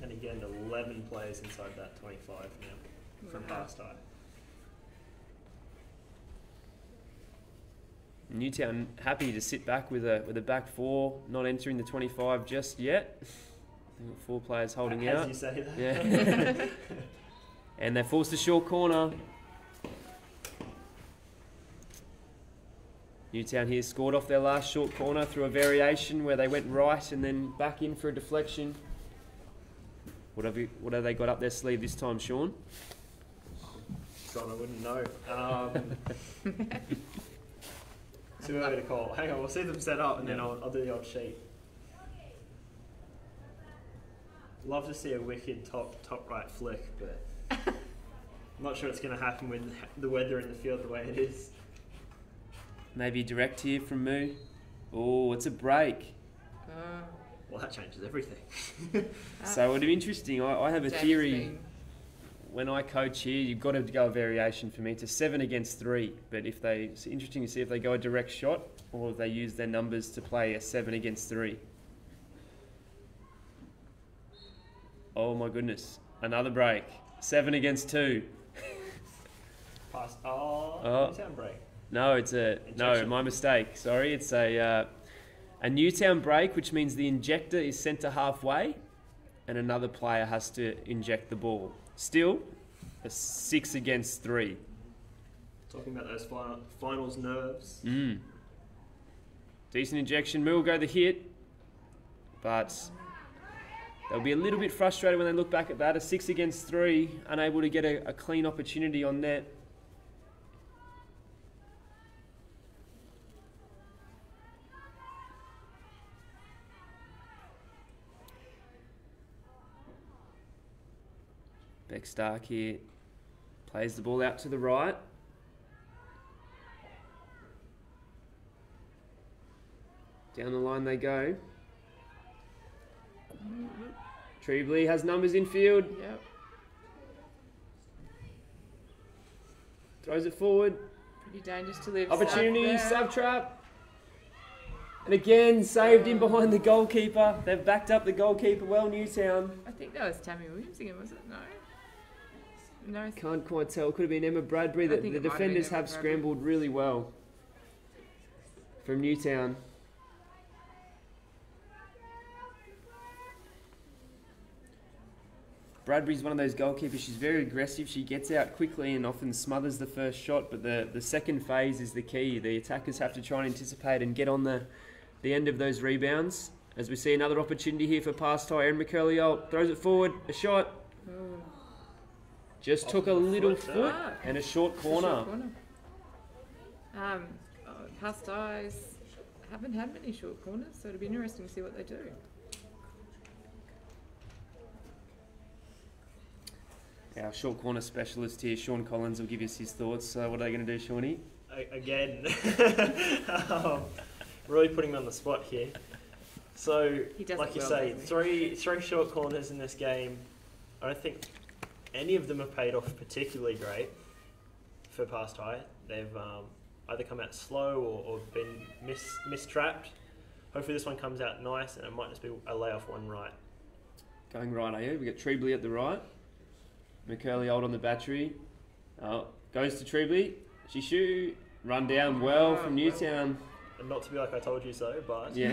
And again, 11 players inside that 25 now from pass tie. Newtown happy to sit back with a back four, not entering the 25 just yet. They've got 4 players holding out. As you say that. Yeah. And they're forced a short corner. Newtown here scored off their last short corner through a variation where they went right and then back in for a deflection. What have they got up their sleeve this time, Sean? God, I wouldn't know. Too early to call. Hang on, we'll see them set up and then I'll do the odd sheet. Love to see a wicked top right flick, but I'm not sure it's going to happen with the weather in the field the way it is. Maybe direct here from Moo. Oh, it's a break. Well, that changes everything. So it would be interesting. I have a theory. When I coach here, you've got to go a variation for me. It's a 7 against 3. But it's interesting to see if they go a direct shot or if they use their numbers to play a 7 against 3. Oh my goodness. Another break. 7 against 2. Pass. Newtown break. No, no, my mistake. Sorry, it's a Newtown break, which means the injector is sent to halfway, and another player has to inject the ball. Still, a 6 against 3. Talking about those finals nerves. Decent injection. Moo will go the hit, but they'll be a little bit frustrated when they look back at that. A 6 against 3, unable to get a clean opportunity on net. Beck Stark here plays the ball out to the right. Down the line they go. Trebley has numbers in field. Yep. Throws it forward. Pretty dangerous to live. Opportunity, sub trap. And again, saved in behind the goalkeeper. They've backed up the goalkeeper well, Newtown. I think that was Tammy Williams again, was it? No. No. Can't quite tell. Could have been Emma Bradbury. The defenders have scrambled really well from Newtown. Bradbury's one of those goalkeepers. She's very aggressive. She gets out quickly and often smothers the first shot, but the second phase is the key. The attackers have to try and anticipate and get on the end of those rebounds. As we see another opportunity here for pass tie. Erin McCurley throws it forward. A shot. Just took a little foot and a short corner. Past eyes haven't had many short corners, so it'll be interesting to see what they do. Our short corner specialist here, Sean Collins, will give us his thoughts. So what are they going to do, Shawnee? Again, really putting him on the spot here. So, like you say, three short corners in this game. I don't think any of them have paid off particularly great for past high. They've either come out slow or been mistrapped. Hopefully this one comes out nice and it might just be a layoff one right. Going right, are you? We've got Trebley at the right. McCurley on the battery. Goes to Trebley. She shoot. Run down well from Newtown. And not to be like I told you so, but... Yeah.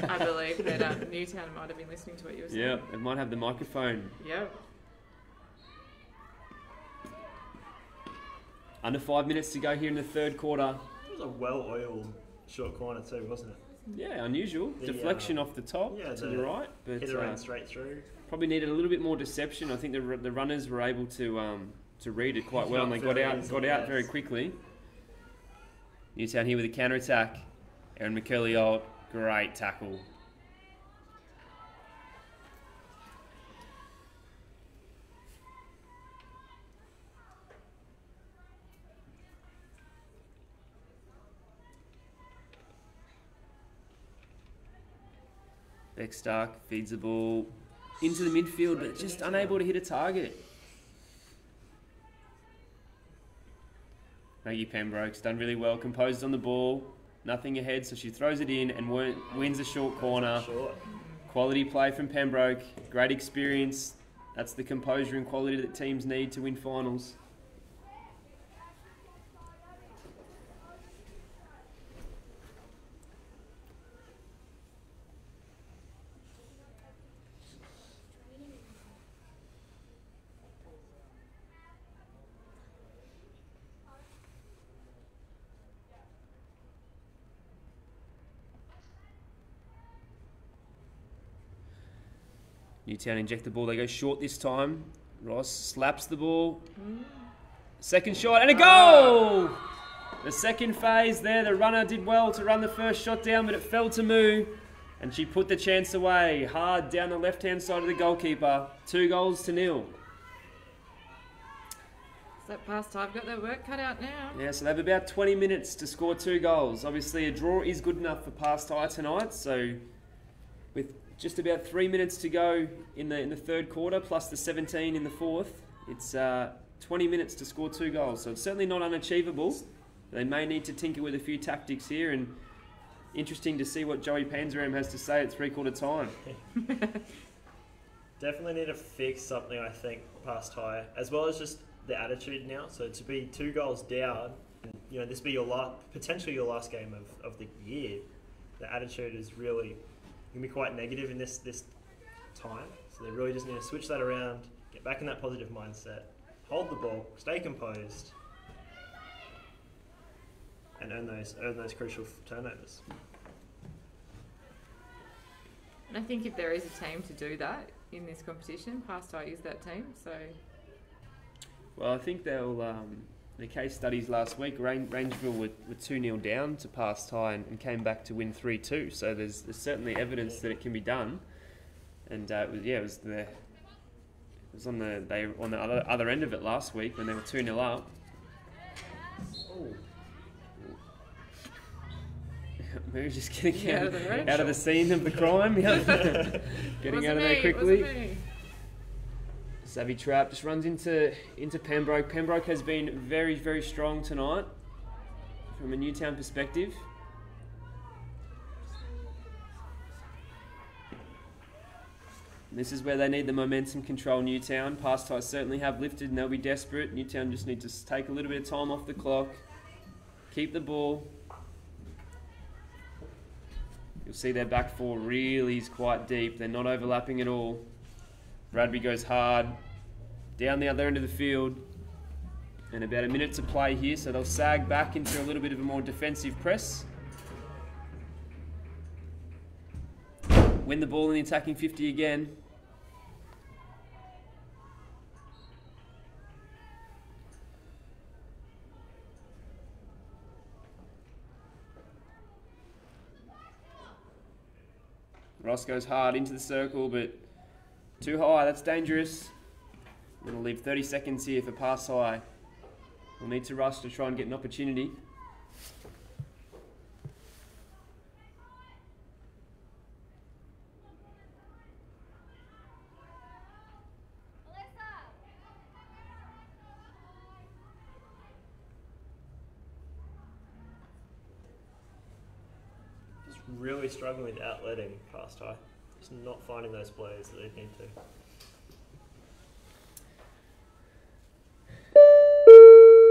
I believe that Newtown might have been listening to what you were saying. Yeah, it might have the microphone. Yep. Under 5 minutes to go here in the third quarter. It was a well-oiled short corner too, wasn't it? Yeah, unusual. Deflection off the top to the right. But hit it around straight through. Probably needed a little bit more deception. I think the runners were able to read it quite well and they got out very quickly. Newtown here with a counter-attack. Erin McCurley, great tackle. Beck Stark feeds the ball into the midfield, but just unable to hit a target. Maggie Pembroke's done really well, composed on the ball, nothing ahead, so she throws it in and wins a short corner. Quality play from Pembroke, great experience. That's the composure and quality that teams need to win finals. Newtown inject the ball. They go short this time. Ross slaps the ball. Second shot and a goal! The second phase there, the runner did well to run the first shot down, but it fell to Moo. And she put the chance away hard down the left-hand side of the goalkeeper. 2-0. So past time, got their work cut out now. Yeah, so they have about 20 minutes to score 2 goals. Obviously, a draw is good enough for Past High tonight. So with just about 3 minutes to go in the third quarter, plus the 17 in the fourth, it's 20 minutes to score 2 goals. So it's certainly not unachievable. They may need to tinker with a few tactics here, and interesting to see what Joey Panzeram has to say at three-quarter time. Definitely need to fix something, I think, Past High, as well as just the attitude now. So to be 2 goals down, and, you know, this be your potentially your last game of the year, the attitude is really going to be quite negative in this time. So they really just need to switch that around, get back in that positive mindset, hold the ball, stay composed, and earn those crucial turnovers. And I think if there is a team to do that in this competition, Past High is that team. So Well, I think they'll. The case studies last week, Rangeville were 2-0 down to Past High and came back to win 3-2. So there's certainly evidence that it can be done. And it was on the other end of it last week when they were 2-0 up. Ooh. We were just getting Yeah, out of the scene of the crime. Getting out of there quickly. Savvy Trap just runs into Pembroke. Pembroke has been very, very strong tonight from a Newtown perspective. And this is where they need the momentum control, Newtown. Past High certainly have lifted and they'll be desperate. Newtown just need to take a little bit of time off the clock, keep the ball. You'll see their back four really is quite deep. They're not overlapping at all. Bradby goes hard, down the other end of the field. And about a minute to play here, so they'll sag back into a little bit of a more defensive press. Win the ball in the attacking 50 again. Ross goes hard into the circle, but too high, that's dangerous. We'll leave 30 seconds here for Pass High. We'll need to rush to try and get an opportunity. Just really struggling with outletting Past High. Just not finding those players that they need to.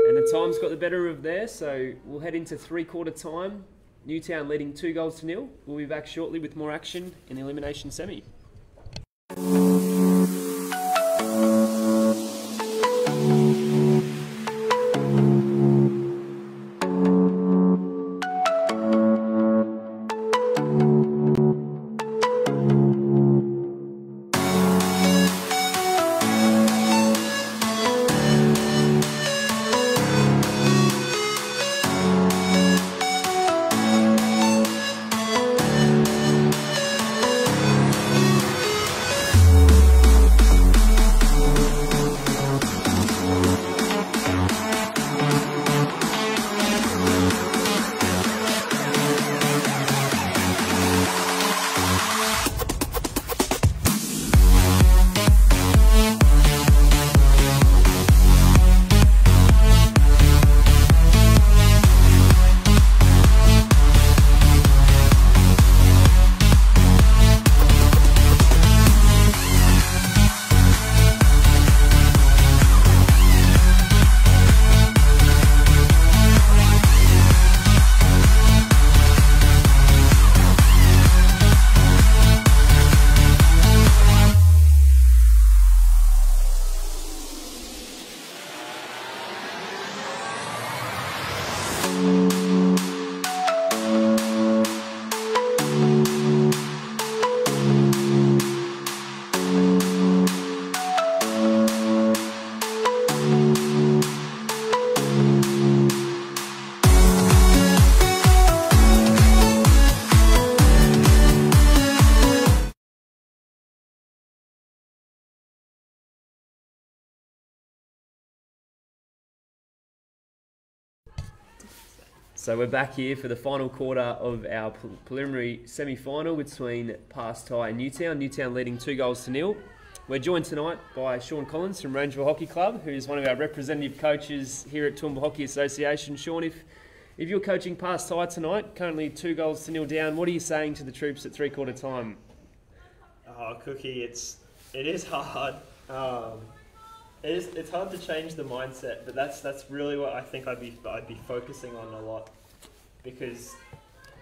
And the time's got the better of there, so we'll head into three-quarter time. Newtown leading 2-0. We'll be back shortly with more action in the elimination semi. So we're back here for the final quarter of our preliminary semi-final between Pass Tie and Newtown. Newtown leading 2-0. We're joined tonight by Sean Collins from Rangeville Hockey Club, who's one of our representative coaches here at Toowoomba Hockey Association. Sean, if you're coaching Pass Tie tonight, currently 2-0 down, what are you saying to the troops at three-quarter time? Oh, Cookie, it is hard. It's hard to change the mindset, but that's really what I think I'd be focusing on a lot, because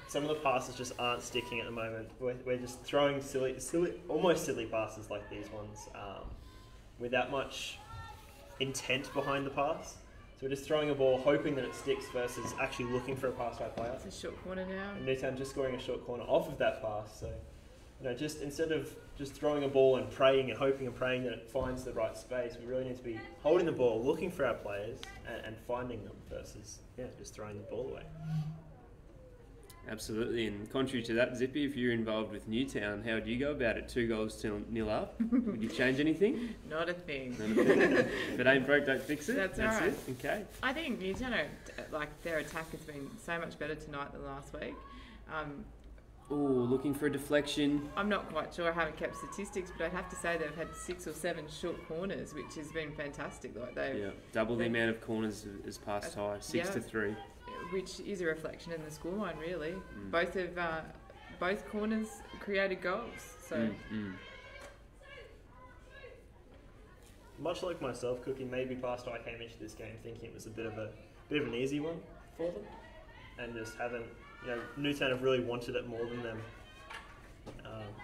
some of the passes just aren't sticking at the moment. We're just throwing almost silly passes like these ones, without much intent behind the pass. So we're just throwing a ball, hoping that it sticks, versus actually looking for a pass by player. It's a short corner now. And Newtown just scoring a short corner off of that pass. So, just instead of just throwing a ball and praying and hoping and praying that it finds the right space, we really need to be holding the ball, looking for our players, and finding them, versus just throwing the ball away. Absolutely, and contrary to that, Zippy, if you're involved with Newtown, how would you go about it? 2-0 up. Would you change anything? Not a thing. If it ain't broke, don't fix it. That's right. it. Okay. I think Newtown their attack has been so much better tonight than last week. Looking for a deflection. I'm not quite sure. I haven't kept statistics, but I'd have to say they've had 6 or 7 short corners, which has been fantastic. Double the amount of corners as Pass Tie, 6-3. Which is a reflection in the scoreline, really. Both corners created goals. So. Much like myself, Cookie, maybe Pass Tie came into this game thinking it was a bit of an easy one for them, and just haven't. Newtown have really wanted it more than them.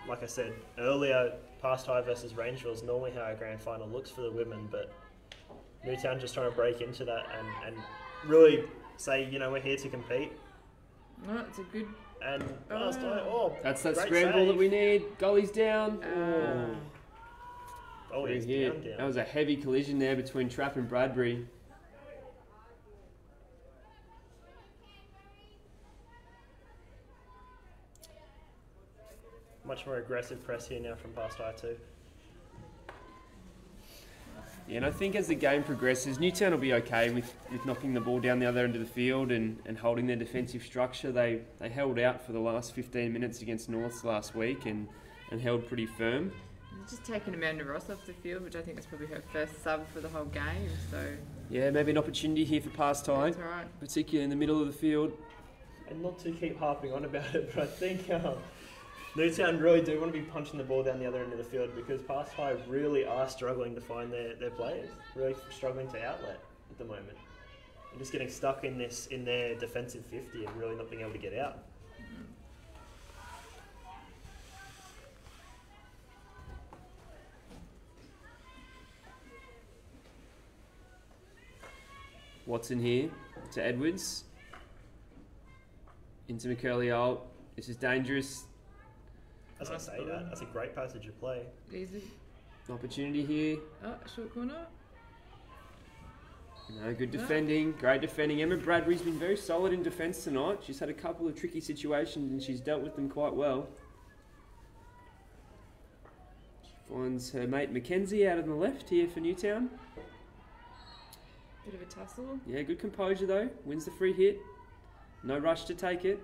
Like I said earlier, Pass Tie versus Rangeville is normally how our grand final looks for the women, but Newtown just trying to break into that and really say, we're here to compete. No, it's a good... And Pass Tie, that's that great scramble save. that we need. Goalie's down. He's down. That was a heavy collision there between Trapp and Bradbury. Much more aggressive press here now from Pass Tie too. Yeah, and I think as the game progresses, Newtown will be okay with knocking the ball down the other end of the field and holding their defensive structure. They held out for the last 15 minutes against Norths last week and held pretty firm. Just taking Amanda Ross off the field, which I think is probably her first sub for the whole game. So yeah, maybe an opportunity here for Pass Tie, that's right. particularly in the middle of the field. And not to keep harping on about it, but I think Newtown really do want to be punching the ball down the other end of the field, because Pass Tie really are struggling to find their players, really struggling to outlet at the moment. And just getting stuck in their defensive 50 and really not being able to get out. Watson here to Edwards. Into McCurley. This is dangerous. As I say that, that's a great passage of play. Easy. Opportunity here. Short corner. No, good defending. Great defending. Emma Bradbury's been very solid in defence tonight. She's had a couple of tricky situations and she's dealt with them quite well. She finds her mate Mackenzie out on the left here for Newtown. Bit of a tussle. Yeah, good composure though. Wins the free hit. No rush to take it.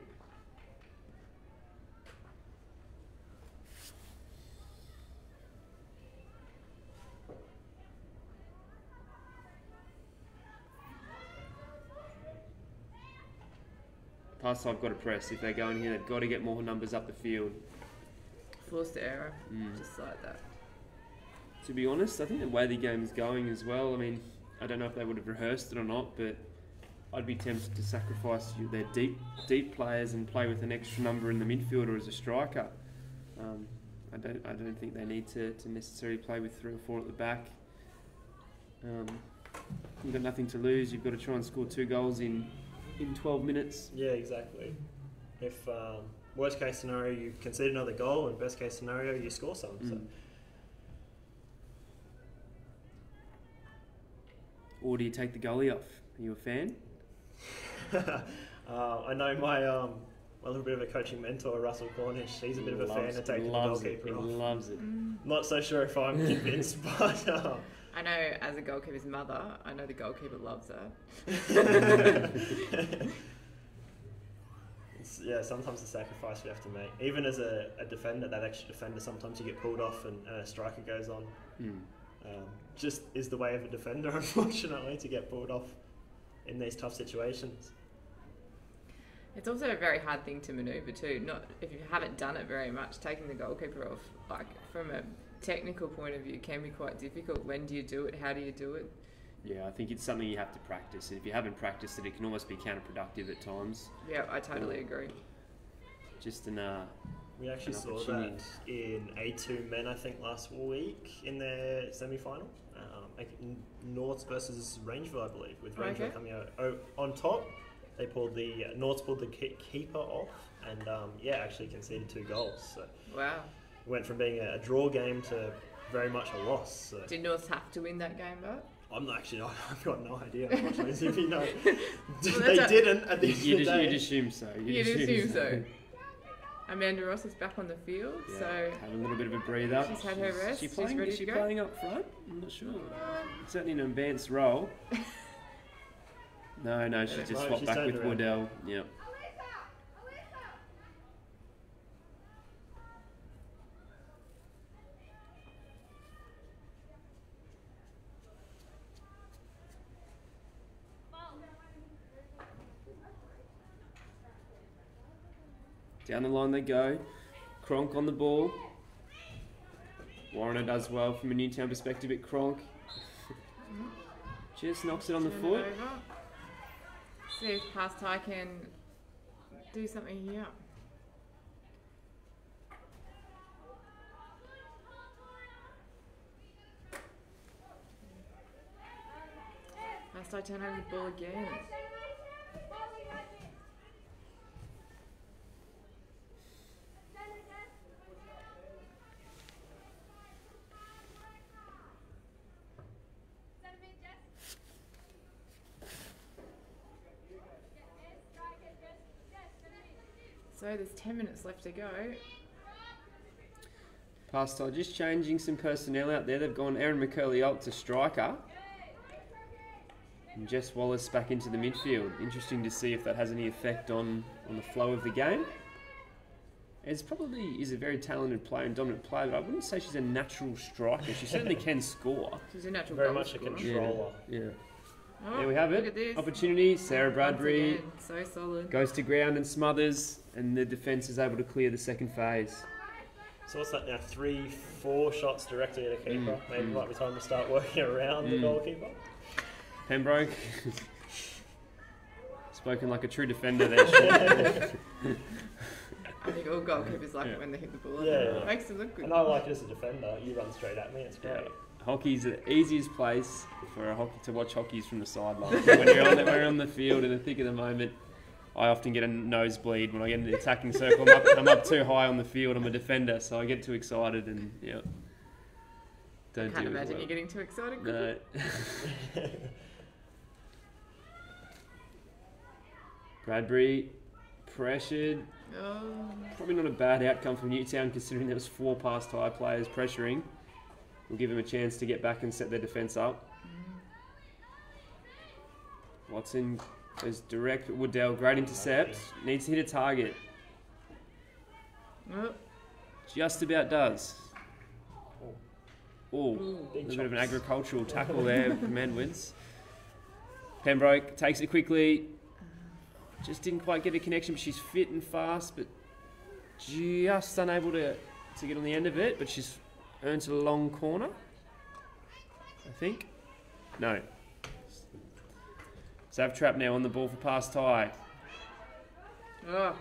Pass I've got to press. If they go in here, they've got to get more numbers up the field. Forced error, just like that. To be honest, I think the way the game is going as well, I mean, I don't know if they would have rehearsed it or not, but I'd be tempted to sacrifice their deep players and play with an extra number in the midfield or as a striker. I don't think they need to necessarily play with 3 or 4 at the back. You've got nothing to lose. You've got to try and score 2 goals in 12 minutes. Yeah, exactly. If worst case scenario you concede another goal, and best case scenario you score some. So. Or do you take the goalie off? Are you a fan? I know my a little bit of a coaching mentor, Russell Cornish. He's a bit of a fan of taking the goalkeeper off. He loves it. Not so sure if I'm convinced, but I know as a goalkeeper's mother, I know the goalkeeper loves her. sometimes the sacrifice we have to make. Even as a defender, that extra defender, sometimes you get pulled off and a striker goes on. Just is the way of a defender, unfortunately, to get pulled off in these tough situations. It's also a very hard thing to manoeuvre too. Not if you haven't done it very much, taking the goalkeeper off, like from a technical point of view, can be quite difficult. When do you do it? How do you do it? Yeah, I think it's something you have to practice. And if you haven't practiced it, it can almost be counterproductive at times. Yeah, I totally agree. Just we actually saw that in A2 men, I think, last week in their semi-final. Norts versus Rangeville, I believe, with Rangeville coming out on top. They pulled the Norts pulled the keeper off, and actually conceded 2 goals. So wow, it went from being a draw game to very much a loss. So. Did Norths have to win that game, though? I've got no idea. Unfortunately, as if you know, they didn't at the end of the day. You'd assume so. You'd assume so. Amanda Ross is back on the field, so have a little bit of a breather. She's had her rest. She's ready to go. Playing up front? I'm not sure. Certainly an advanced role. No, she just swapped back with Waddell. Yep. Down the line they go. Cronk on the ball. Warner does well from a Newtown perspective at Cronk. Just knocks it on the foot. See if Past High can do something here. Past High turn over the ball again. So there's 10 minutes left to go. Pastel just changing some personnel out there. They've gone Erin McCurley-Alt to striker. And Jess Wallace back into the midfield. Interesting to see if that has any effect on the flow of the game. Ez probably is a very talented player and dominant player, but I wouldn't say she's a natural striker. She certainly can score. She's a natural very goal much scorer. a controller. Yeah. Oh, there we have look it. at this. Opportunity. Sarah Bradbury so solid. goes to ground and smothers, and the defence is able to clear the second phase. So what's that now? 3-4 shots directly at a keeper. Maybe it might be time to start working around the goalkeeper. Pembroke. Spoken like a true defender there. I think all goalkeepers like it when they hit the ball. Yeah. It makes them look good. And I like it as a defender. You run straight at me. It's great. Yeah. Hockey's the easiest place for a hockey to watch hockey's from the sideline. When you're on the field in the thick of the moment, I often get a nosebleed when I get in the attacking circle. I'm up too high on the field. I'm a defender, so I get too excited and I can't imagine you getting too excited. No. Bradbury pressured. Oh. Probably not a bad outcome for Newtown considering there was 4 Past High players pressuring. We'll give them a chance to get back and set their defence up. Watson goes direct at Waddell. Great intercept. Needs to hit a target. Oh. Just about does. Oh, a little bit of an agricultural tackle there from Edwards. Pembroke takes it quickly. Just didn't quite get a connection. She's fit and fast, but just unable to get on the end of it. But she's earned a long corner, I think. No. Sav Trap now on the ball for Past High. Oh.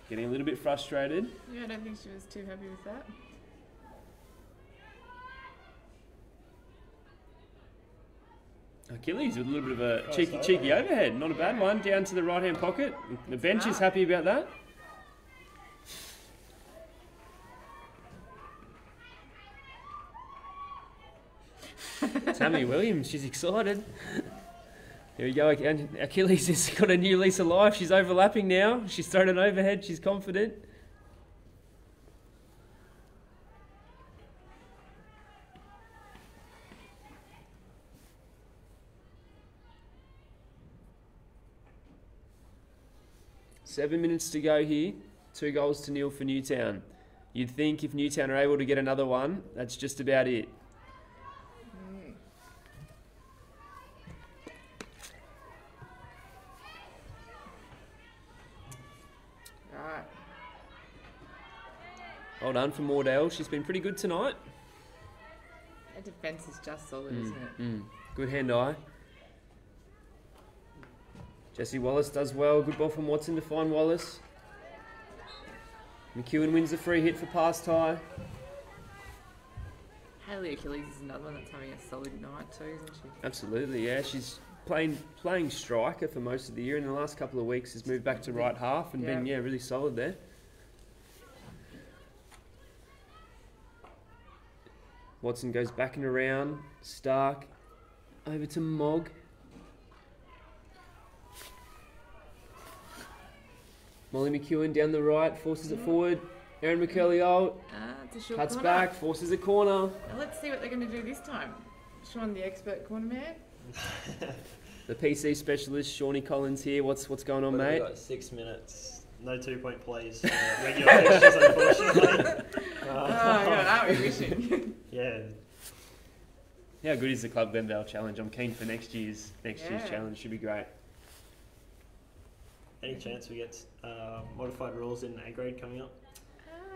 Getting a little bit frustrated. Yeah, I don't think she was too happy with that. Achilles with a little bit of a cheeky overhead. Not a bad one. Down to the right-hand pocket. The bench is happy about that. Tammy Williams, she's excited. Here we go. And Achilles has got a new lease of life. She's overlapping now. She's thrown an overhead. She's confident. 7 minutes to go here. 2-0 for Newtown. You'd think if Newtown are able to get another one, that's just about it. Right. Well done for Mordell. She's been pretty good tonight. Her defence is just solid, isn't it? Good hand-eye. Jessie Wallace does well. Good ball from Watson to find Wallace. McEwen wins the free hit for pass tie. Hayley Achilles is another one that's having a solid night too, isn't she? Absolutely, yeah. She's playing striker for most of the year. In the last couple of weeks, has moved back to right half and been really solid there. Watson goes back and around. Stark over to Mogg. Molly McEwen down the right, forces it forward. Erin McCurley It's a short cuts corner. back, forces a corner. Now let's see what they're going to do this time. Sean, the expert corner man. The PC specialist, Shawnee Collins here. What's going on, We've mate? got 6 minutes. No 2-point plays. Regular fixtures, unfortunately. Aren't we wishing? Yeah. How good is the Club Glendale Challenge? I'm keen for next year's challenge. Should be great. Any chance we get modified rules in A grade coming up?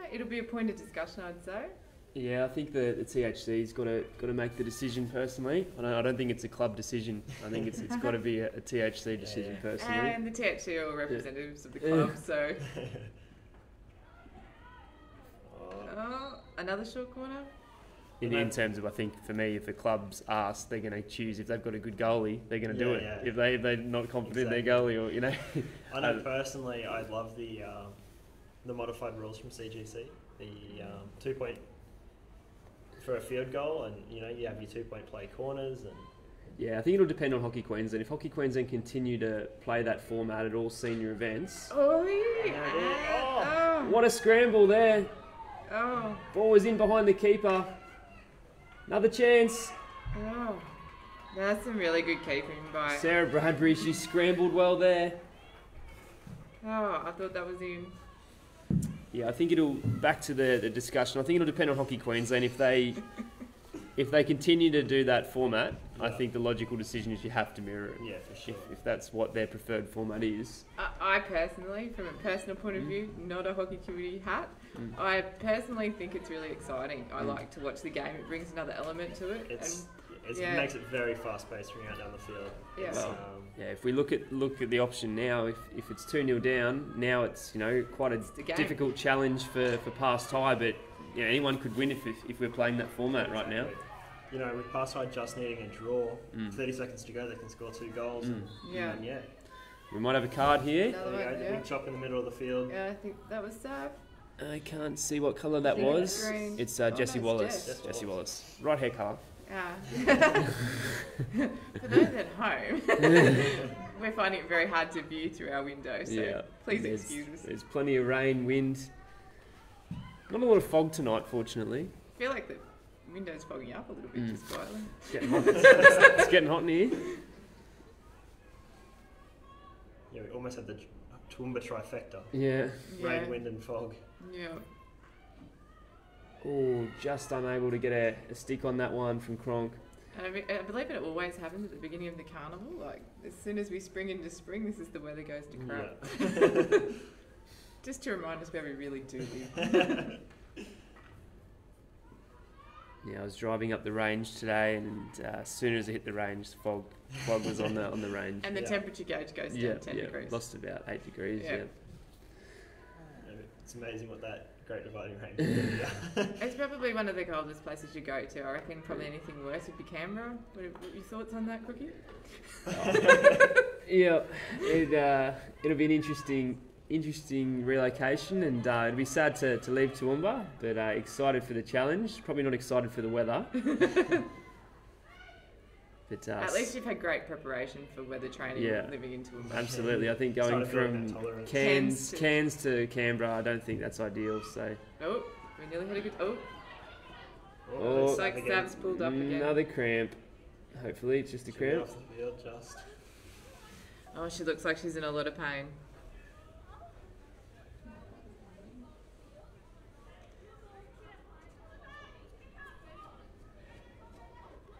It'll be a point of discussion, I'd say. Yeah, I think the THC's got to make the decision personally. I don't think it's a club decision. I think it's got to be a THC decision personally. And the THC are all representatives of the club, so. Another short corner. In terms of, I think, for me, if the club's asked, they're going to choose. If they've got a good goalie, they're going to do it. Yeah. If they're not confident in their goalie, or I know personally, I love the modified rules from CGC. The 2-point for a field goal, and you have your 2-point play corners, and yeah, I think it'll depend on Hockey Queensland. If Hockey Queensland continue to play that format at all senior events, what a scramble there! Ball was in behind the keeper. Another chance. That's some really good keeping by Sarah Bradbury. She scrambled well there. I thought that was in. Yeah, I think it'll back to the discussion. I think it'll depend on Hockey Queensland if they continue to do that format. I think the logical decision is you have to mirror it. Yeah, for sure. If that's what their preferred format is. I personally, from a personal point of view, not a hockey committee hat. I personally think it's really exciting. I like to watch the game. It brings another element to it. It makes it very fast-paced from out down the field. Yeah. If we look at the option now, if it's 2-0 down, now it's quite a difficult challenge for pass tie, but anyone could win if we're playing that format right now. With pass tie just needing a draw, 30 seconds to go, they can score 2 goals. And we might have a card here. There you go, big chop in the middle of the field. Yeah, I think that was Sav. I can't see what colour that was. It's Jessie Wallace. Jessie Wallace. Right hair colour. For those at home, we're finding it very hard to view through our window, so please excuse us. There's plenty of rain, wind. Not a lot of fog tonight, fortunately. I feel like the window's fogging up a little bit just quietly. It's getting hot. It's getting hot in here. Yeah, we almost had the Toowoomba trifecta. Yeah. Rain, wind and fog. Yeah. Oh, just unable to get a stick on that one from Cronk. And I believe it always happens at the beginning of the carnival. Like, as soon as we spring into spring, this is the weather goes to crap. Yeah. Just to remind us where we really do live. Yeah, I was driving up the range today, and as soon as I hit the range, fog was on the range. And the temperature gauge goes down 10 degrees. Lost about 8 degrees. Yeah. It's amazing what that Great Dividing Range can do. It's probably one of the coldest places you go to. I reckon probably anything worse would be Canberra. What are your thoughts on that, Cookie? Yeah, it'll be an interesting relocation, and it'll be sad to leave Toowoomba, but excited for the challenge. Probably not excited for the weather. But, at least you've had great preparation for weather training living in Toowoomba. Absolutely. I think going from Cairns to Canberra, I don't think that's ideal. So. Oh, we nearly had a good. Oh, looks like Sav's pulled up again. Another cramp. Hopefully, it's just a cramp. Oh, she looks like she's in a lot of pain.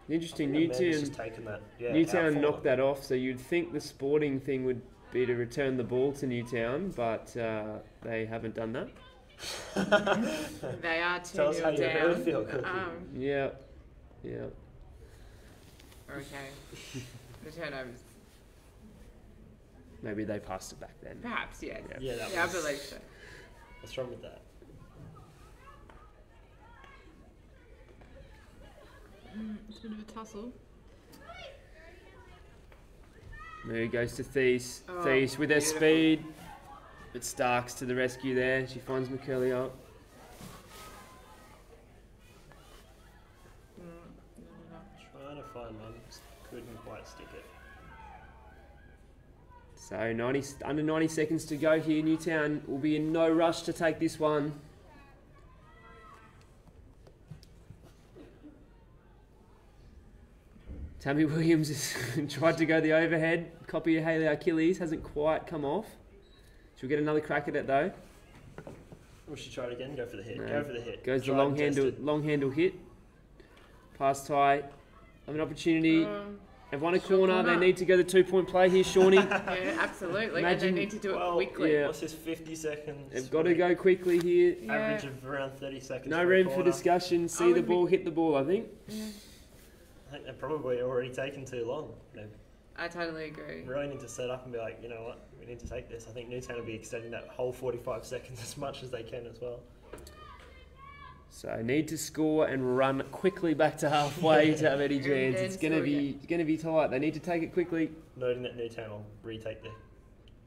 Interesting. Amanda's Newtown, just taken that. Yeah, Newtown outform. knocked that off, so you'd think the sporting thing would be to return the ball to Newtown, but they haven't done that. They are Tell us 2-0 how you really down. feel, Cookie. Yeah. Okay. The turnovers. Maybe they passed it back then. Perhaps, yeah. Yeah, that I was- believe so. What's wrong with that? It's a bit of a tussle. There he goes to Thies. Oh, Thies with her beautiful. speed. But Starks to the rescue there. She finds McCurley up. Trying to find one, just couldn't quite stick it. So under 90 seconds to go here. Newtown will be in no rush to take this one. Tammy Williams has tried to go the overhead. Copy of Haley Achilles hasn't quite come off. She'll get another crack at it though. We should try it again. Go for the hit. No. Go for the hit. Goes the Try and test it. long handle hit. Pass tie. Have an opportunity. Have won a corner. They corner. need to go the 2-point play here, Shawnee. Yeah, absolutely. Imagine- and they need to do it Well, quickly. yeah. What's this? 50 seconds. They've got to go quickly here. Yeah. Average of around 30 seconds. No a room for quarter. discussion. See the would be- ball, hit the ball, I think. Yeah. I think they're probably already taken too long. They I totally agree. really need to set up and be like, you know what, we need to take this. I think Newtown will be extending that whole 45 seconds as much as they can as well. So need to score and run quickly back to halfway to have any chance. And It's gonna be tight. They need to take it quickly. Noting that Newtown will retake the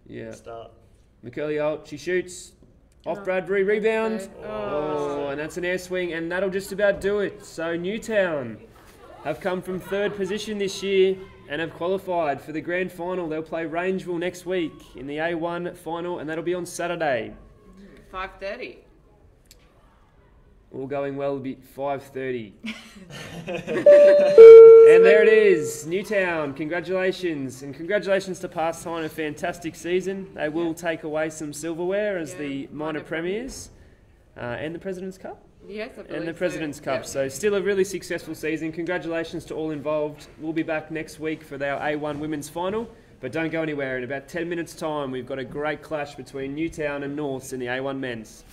Yeah. start. McCurley out. She shoots. Off Oh, Bradbury. Rebound. that's good. Oh, and that's an air swing, and that'll just about do it. So Newtown have come from third position this year and have qualified for the grand final. They'll play Rangeville next week in the A1 final, and that'll be on Saturday. 5:30. All going well, it'll be 5:30. And there it is, Newtown. Congratulations, and congratulations to Pastime. A fantastic season. They will take away some silverware as Yeah, the minor premiers and the President's Cup. Yes, I believe And the so. President's Cup. Yep. So still a really successful season. Congratulations to all involved. We'll be back next week for our A1 Women's Final. But don't go anywhere. In about 10 minutes' time, we've got a great clash between Newtown and Norths in the A1 Men's.